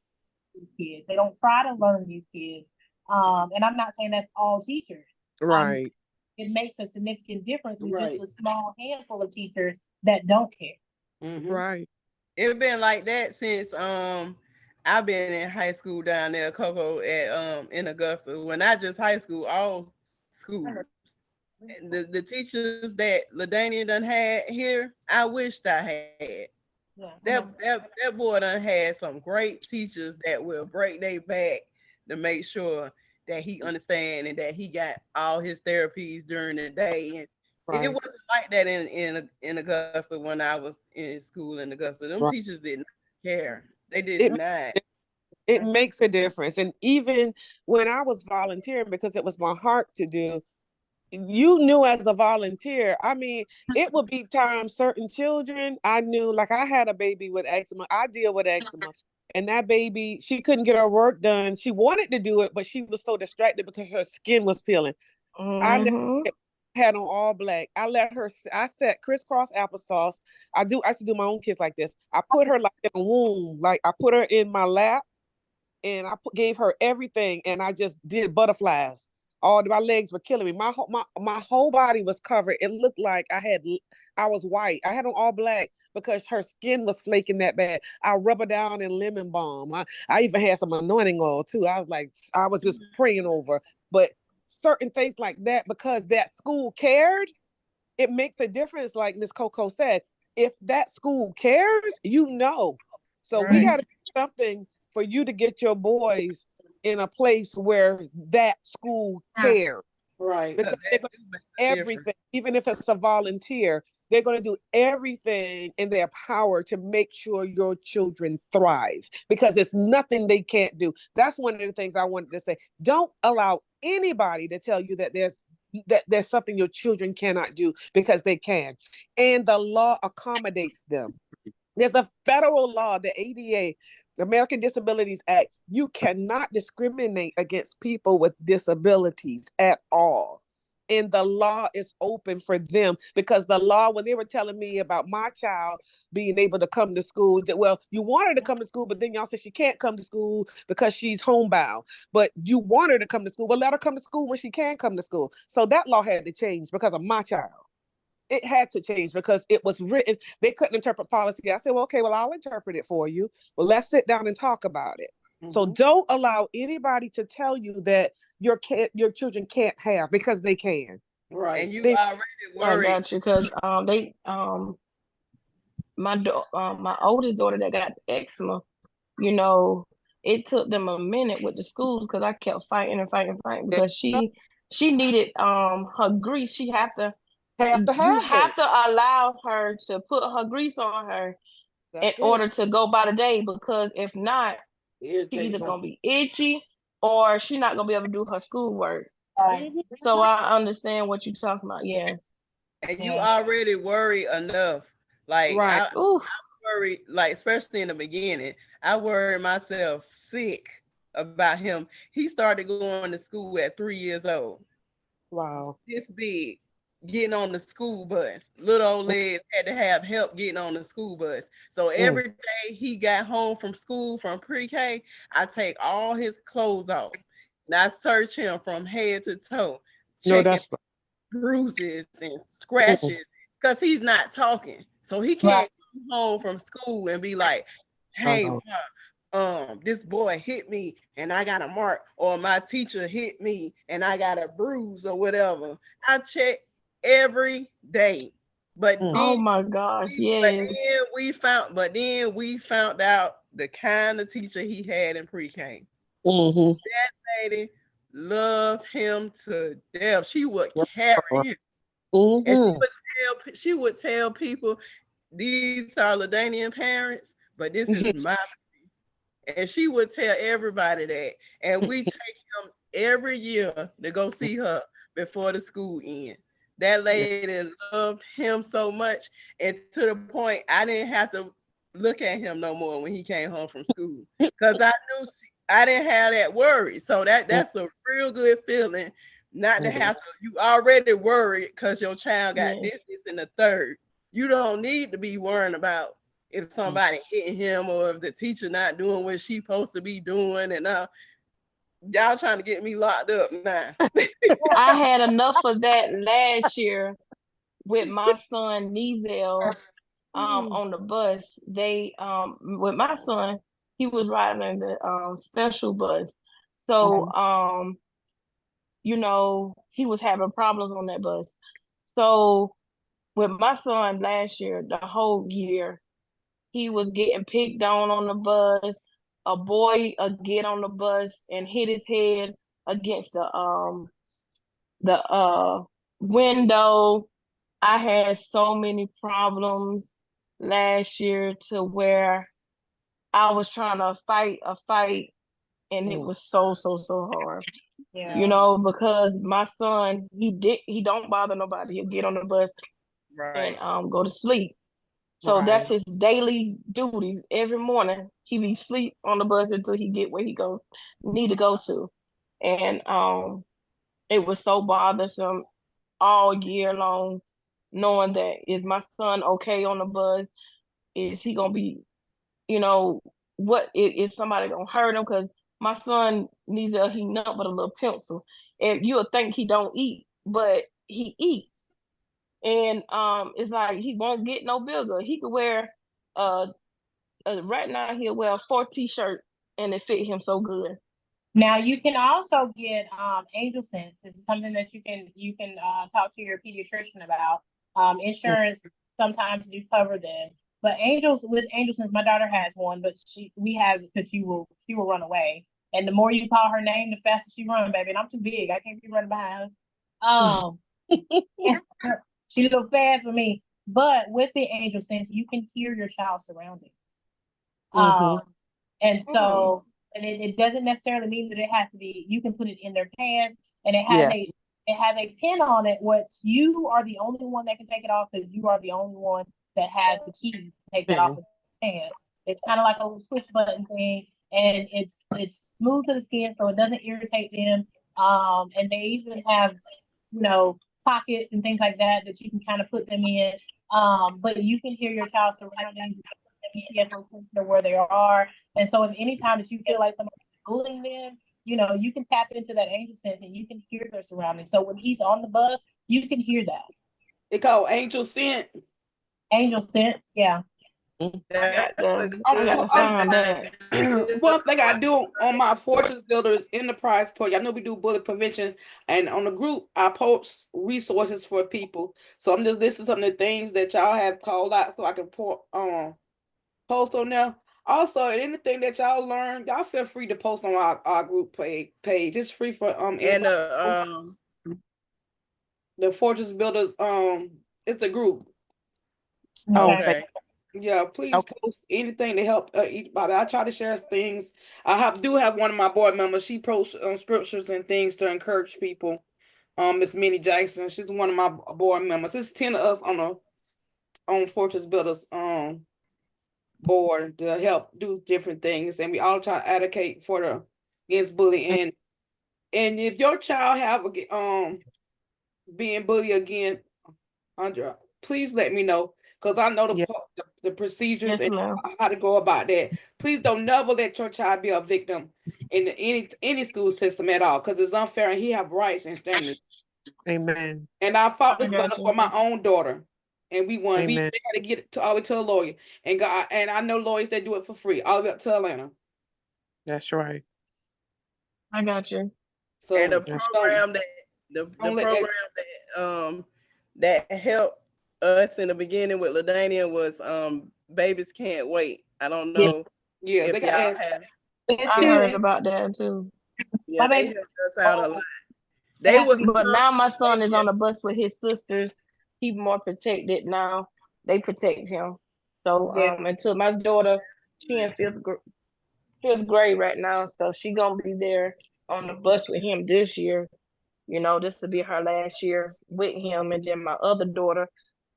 these kids. They don't try to learn these kids. And I'm not saying that's all teachers. Right. It makes a significant difference with Right. just a small handful of teachers that don't care. Mm-hmm. Right. It's been like that since I've been in high school down there, Coco, at in Augusta. When I just high school, all schools. The teachers that LaDania done had here, I wished I had. Yeah. That boy done had some great teachers that will break their back to make sure that he understand and that he got all his therapies during the day. And it Right. wasn't like that in Augusta when I was in school in Augusta. Them Right. teachers did not care. They did It not. it makes a difference. And even when I was volunteering, because it was my heart to do, you knew as a volunteer, I mean, it would be times certain children I knew, like I had a baby with eczema. I deal with eczema. And that baby, she couldn't get her work done. She wanted to do it, but she was so distracted because her skin was peeling. I never Mm-hmm. had on all black. I let her, I set crisscross applesauce. I used to do my own kids like this. I put her like in a womb, like I put her in my lap and gave her everything, and I just did butterflies. All my legs were killing me. My whole body was covered. It looked like I was white. I had on all black because her skin was flaking that bad. I rub her down in lemon balm. I even had some anointing oil too. I was just praying over. But certain things like that, because that school cared, it makes a difference. Like Miss Coco said, if that school cares, you know. So we Right. got to do something for you to get your boys in a place where that school cares. Right. Because they're going to do Different. everything, even if it's a volunteer, they're going to do everything in their power to make sure your children thrive, because it's nothing they can't do. That's one of the things I wanted to say. Don't allow anybody to tell you that there's something your children cannot do, because they can. And the law accommodates them. There's a federal law, the ADA, the American Disabilities Act. You cannot discriminate against people with disabilities at all. And the law is open for them, because the law, when they were telling me about my child being able to come to school, that, well, you want her to come to school, but then y'all said she can't come to school because she's homebound. But you want her to come to school, but let her come to school when she can come to school. So that law had to change because of my child. It had to change because it was written. They couldn't interpret policy. I said, well, okay, well, I'll interpret it for you. Well, let's sit down and talk about it. Mm-hmm. So don't allow anybody to tell you that your children can't have, because they can. Right. And you already worried. I got you, because my oldest daughter that got eczema, you know, it took them a minute with the schools, because I kept fighting because she needed her grease. She have to have to allow her to put her grease on her order to go by the day, because if not, she's either gonna be itchy or she's not gonna be able to do her schoolwork. Mm-hmm. So I understand what you're talking about. Yes. And you already worry enough. Like right. I worry, like especially in the beginning, I worried myself sick about him. He started going to school at 3 years old. Wow. This big, getting on the school bus. Little old legs had to have help getting on the school bus. So every day he got home from school, from pre-K, I take all his clothes off and I search him from head to toe, checking bruises and scratches, because he's not talking. So he can't come home from school and be like, hey, this boy hit me and I got a mark, or my teacher hit me and I got a bruise or whatever. I check every day. But then, oh my gosh, yes. But then we found out the kind of teacher he had in pre-K. Mm-hmm. That lady loved him to death. She would carry him. Mm-hmm. And she would tell people, these are LaDanian parents, but this is my. And she would tell everybody that. And we take him every year to go see her before the school end. That lady loved him so much. And to the point, I didn't have to look at him no more when he came home from school, because I knew I didn't have that worry. So that's a real good feeling, not to have to. You already worried because your child got this, and the third. You don't need to be worrying about if somebody hitting him or if the teacher not doing what she supposed to be doing, and y'all trying to get me locked up now. I had enough of that last year with my son Nezel on the bus. They with my son, he was riding in the special bus. So you know, he was having problems on that bus. So with my son last year, the whole year, he was getting picked on the bus. A boy get on the bus and hit his head against the window. I had so many problems last year to where I was trying to fight a fight, and it was so hard. Yeah. You know, because my son, he don't bother nobody. He'll get on the bus Right. and go to sleep. So that's his daily duties. Every morning he be sleep on the bus until he get where he need to go to. And it was so bothersome all year long, knowing that is my son okay on the bus? Is he gonna be, you know, what is somebody gonna hurt him? Because my son neither he nothing but a little pencil. And you'll think he don't eat, but he eats. And it's like he won't get no bigger. He could wear right now he'll wear 4 t-shirts and it fit him so good. Now you can also get Angel Sense. It's something that you can talk to your pediatrician about. Insurance sometimes do cover them, but with Angel Sense, my daughter has one, but we have it because she will run away. And the more you call her name, the faster she run, baby. And I'm too big; I can't be running behind her. She's a little fast for me. But with the Angel Sense, you can hear your child's surroundings. And so. And it doesn't necessarily mean that it has to be, you can put it in their pants, and it has a pin on it, which you are the only one that can take it off because you are the only one that has the key to take it off of the pants. It's kind of like a push button thing, and it's smooth to the skin so it doesn't irritate them. And they even have, you know, pockets and things like that you can kind of put them in. But you can hear your child's surroundings, GPS location of where they are. And so if anytime that you feel like somebody's bullying them, you know, you can tap into that Angel Sense and you can hear their surroundings. So when he's on the bus, you can hear that. It's called Angel Sense. Angel Sense, yeah. One thing I do on my Fortress Builders Enterprise toy, I know we do bully prevention, and on the group I post resources for people. So I'm just listing some of the things that y'all have called out so I can post on there. Also, anything that y'all learn, y'all feel free to post on our group page. It's free for and the Fortress Builders it's the group. Okay. Yeah, please post anything to help anybody. I try to share things. I do have one of my board members. She posts scriptures and things to encourage people. Miss Minnie Jackson. She's one of my board members. There's 10 of us on Fortress Builders board to help do different things, and we all try to advocate for against bullying. And if your child have being bullied again, Andrea, please let me know, because I know the procedures and how to go about that. Please don't never let your child be a victim in any school system at all, because it's unfair and he have rights and standards. Amen. And I fought this battle for my own daughter, and we won. We had to get it all the way to a lawyer, and I know lawyers that do it for free all the way up to Atlanta. That's right. I got you. So and the program that helped us in the beginning with LaDania was Babies Can't Wait. I don't know. Yeah, if y'all have. I heard about that too. Yeah, they helped us out a lot. They would, but now my son is on the bus with his sisters. He's more protected now. They protect him. So until my daughter, she in fifth grade right now, so she gonna be there on the bus with him this year. You know, this will be her last year with him, and then my other daughter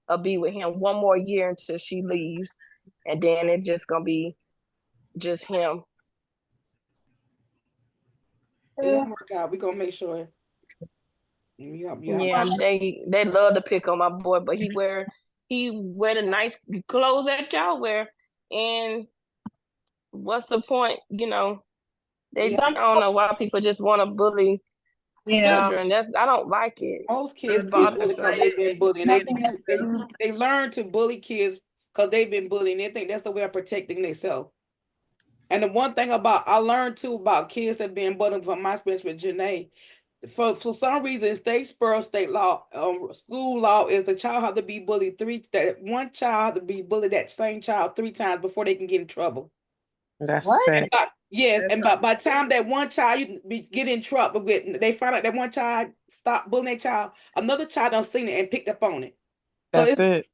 will be with him one more year until she leaves. and then it's just gonna be just him. It's gonna work out. We're gonna make sure. Yeah, they love to pick on my boy, but he wear the nice clothes that y'all wear, and what's the point? I don't know why people just want to bully children. I don't like it. Most kids be bullied because they've been bullying. They learn to bully kids because they've been bullying. They think that's the way of protecting themselves. And the one thing I learned too about kids that being bullied from my experience with Janae, for some reason, Statesboro state law, school law is the child have to be bullied one child have to be bullied that same child 3 times before they can get in trouble. That's sad. Yes, and by the time that one child get in trouble, they find out that one child stopped bullying that child, another child done seen it and picked up on it. That's it.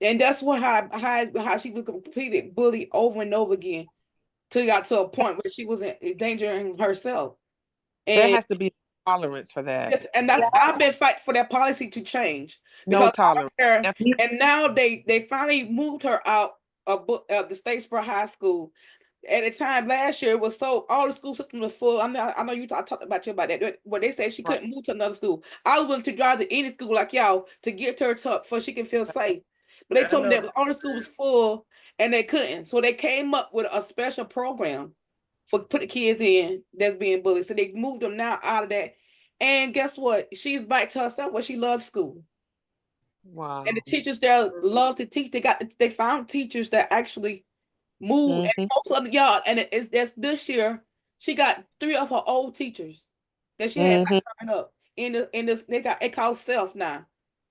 And that's how she was completed bullied over and over again till got to a point where she was endangering herself. And there has to be tolerance for that. And I've been fighting for that policy to change. No tolerance. And now they finally moved her out of the Statesboro High School. At the time last year, it was all the school system was full. I know I talked about that. But they said she couldn't move to another school. I was willing to drive to any school like y'all to get her to so she can feel safe. But they told me that all the school was full and they couldn't. So they came up with a special program for put the kids in that's being bullied. So they moved them now out of that. And guess what? She's back to herself where she loves school. Wow. And the teachers there love to teach. They found teachers that actually move. And most of y'all, and that's this year, she got 3 of her old teachers that she had coming up in this. It called self now.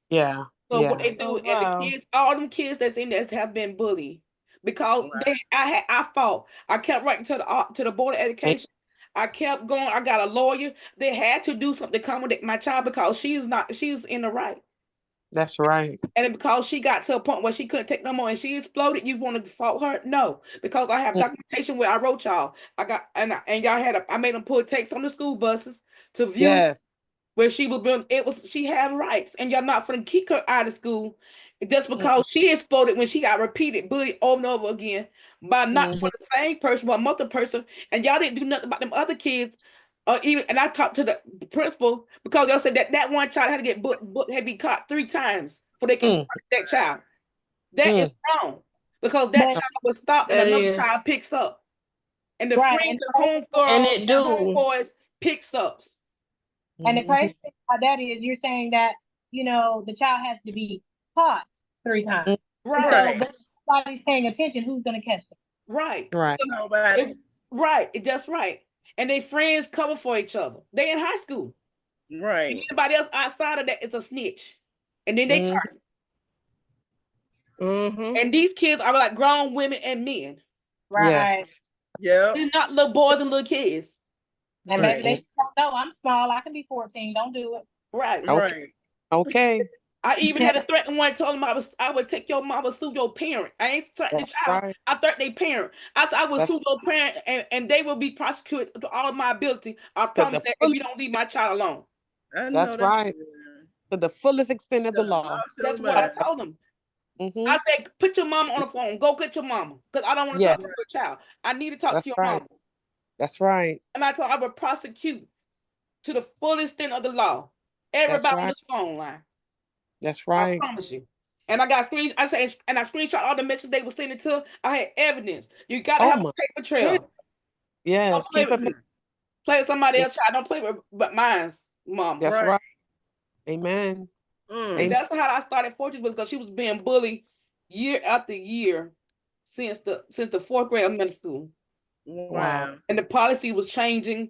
Yeah. So what they do, and the kids, all them kids that's in there have been bullied because I fought. I kept writing to the board of education. I kept going. I got a lawyer. They had to do something to accommodate my child because she's in the right. That's right. And because she got to a point where she couldn't take no more and she exploded, you want to fault her? No, because I have documentation where I wrote y'all. I got and y'all I made them put takes on the school buses to view where she was being. She had rights, and y'all not gonna kick her out of school just because she exploded when she got repeated bullied over and over again by not for the same person, but multiple person, and y'all didn't do nothing about them other kids. And I talked to the principal because they said that one child had to get had to be caught 3 times before they can that child. That is wrong because that child was stopped and another child picks up, and the friends, the homegirls, the homeboys picks up. And the crazy thing about that is you're saying that the child has to be caught 3 times. Right. So nobody's paying attention. Who's going to catch them? Right. Right. That's right. And they friends cover for each other. They in high school. Right. And anybody else outside of that is a snitch. And then they turn. And these kids are like grown women and men. Right. Yeah. They're not little boys and little kids. And maybe they don't know I'm small. I can be 14. Don't do it. Right. Okay. I even had a threaten one, told him I would take your mama, sue your parent. I ain't threatening the child. Right. I threatened their parent. I said I would sue your parent and they will be prosecuted to all of my ability. I promise that if you don't leave my child alone. That's right. To the fullest extent of the law. That's what I told them. I said, put your mama on the phone. Go get your mama. Because I don't want to talk to your child. I need to talk to your mama. That's right. And I told her I would prosecute to the fullest extent of the law. Everybody on this phone line. That's right. I promise you. And I got I screenshot all the messages they were sending to. I had evidence. You gotta have a paper trail. Yes. Play with somebody else's child. Don't play with mine's mom. That's right. Amen. And that's how I started Fortune, because she was being bullied year after year since the 4th grade of middle school. Wow. And the policy was changing.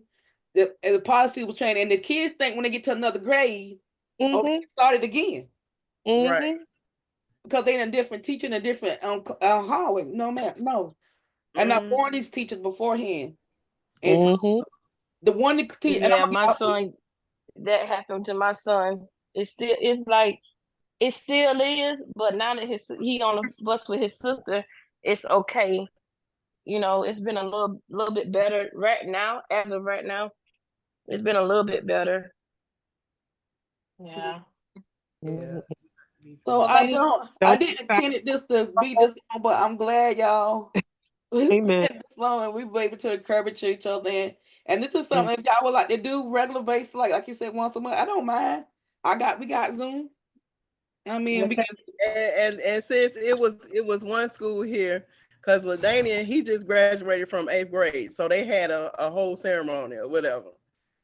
And the kids think when they get to another grade, they started again. Right. Because they're in a different teaching, a different hallway. No. And I warned these teachers beforehand. And the one that my son, that happened to my son. It still is, but now that he on the bus with his sister, it's okay. It's been a little bit better right now. As of right now, it's been a little bit better. Yeah. So I didn't intend this to be this long, but I'm glad y'all Amen. been this long and we were able to encourage each other. And this is something if y'all would like to do regular basis, like you said, once a month, I don't mind. We got Zoom. I mean, we can. And since it was one school here, because Ladanian, he just graduated from 8th grade, so they had a whole ceremony or whatever.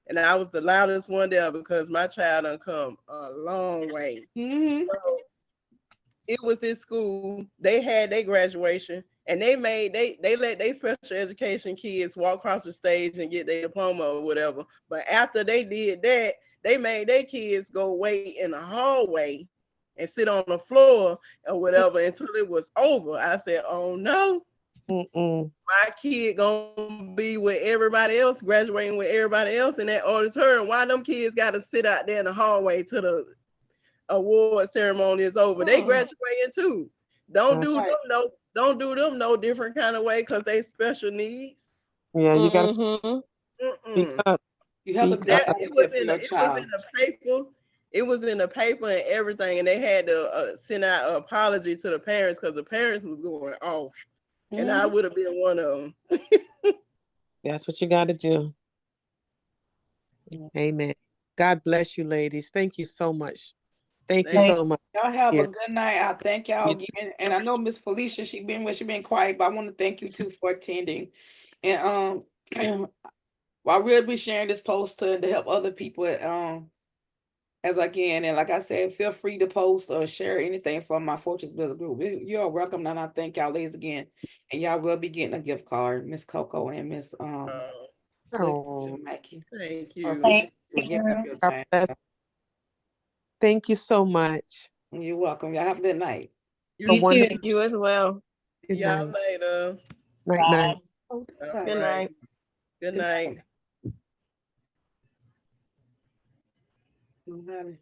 And I was the loudest one there because my child done come a long way. Mm-hmm. So it was this school, they had their graduation and they let their special education kids walk across the stage and get their diploma or whatever. But after they did that, they made their kids go wait in the hallway and sit on the floor or whatever until it was over. I said, oh no. My kid gonna be with everybody else, graduating with everybody else in that auditorium. Why them kids gotta sit out there in the hallway till the award ceremony is over? They graduating too. Don't do them no different kind of way because they special needs. Yeah, you gotta speak up. You have to do it was in a paper. It was in the paper and everything, and they had to send out an apology to the parents because the parents was going off, and I would have been one of them. That's what you got to do. Amen. God bless you, ladies. Thank you so much. Thank you so much. Y'all have a good night. I thank y'all again. And I know Miss Felicia, she been quiet, but I want to thank you too for attending. And I will be sharing this post to help other people as I can. And like I said, feel free to post or share anything from my Fortress Business Group. You're welcome, and I thank y'all ladies again. And y'all will be getting a gift card, Miss Coco and Miss Mackie. Thank you. For giving up your time. Thank you so much. You're welcome. Y'all have a good night. You as well. Y'all later. Night. Good night. Good night. Good night.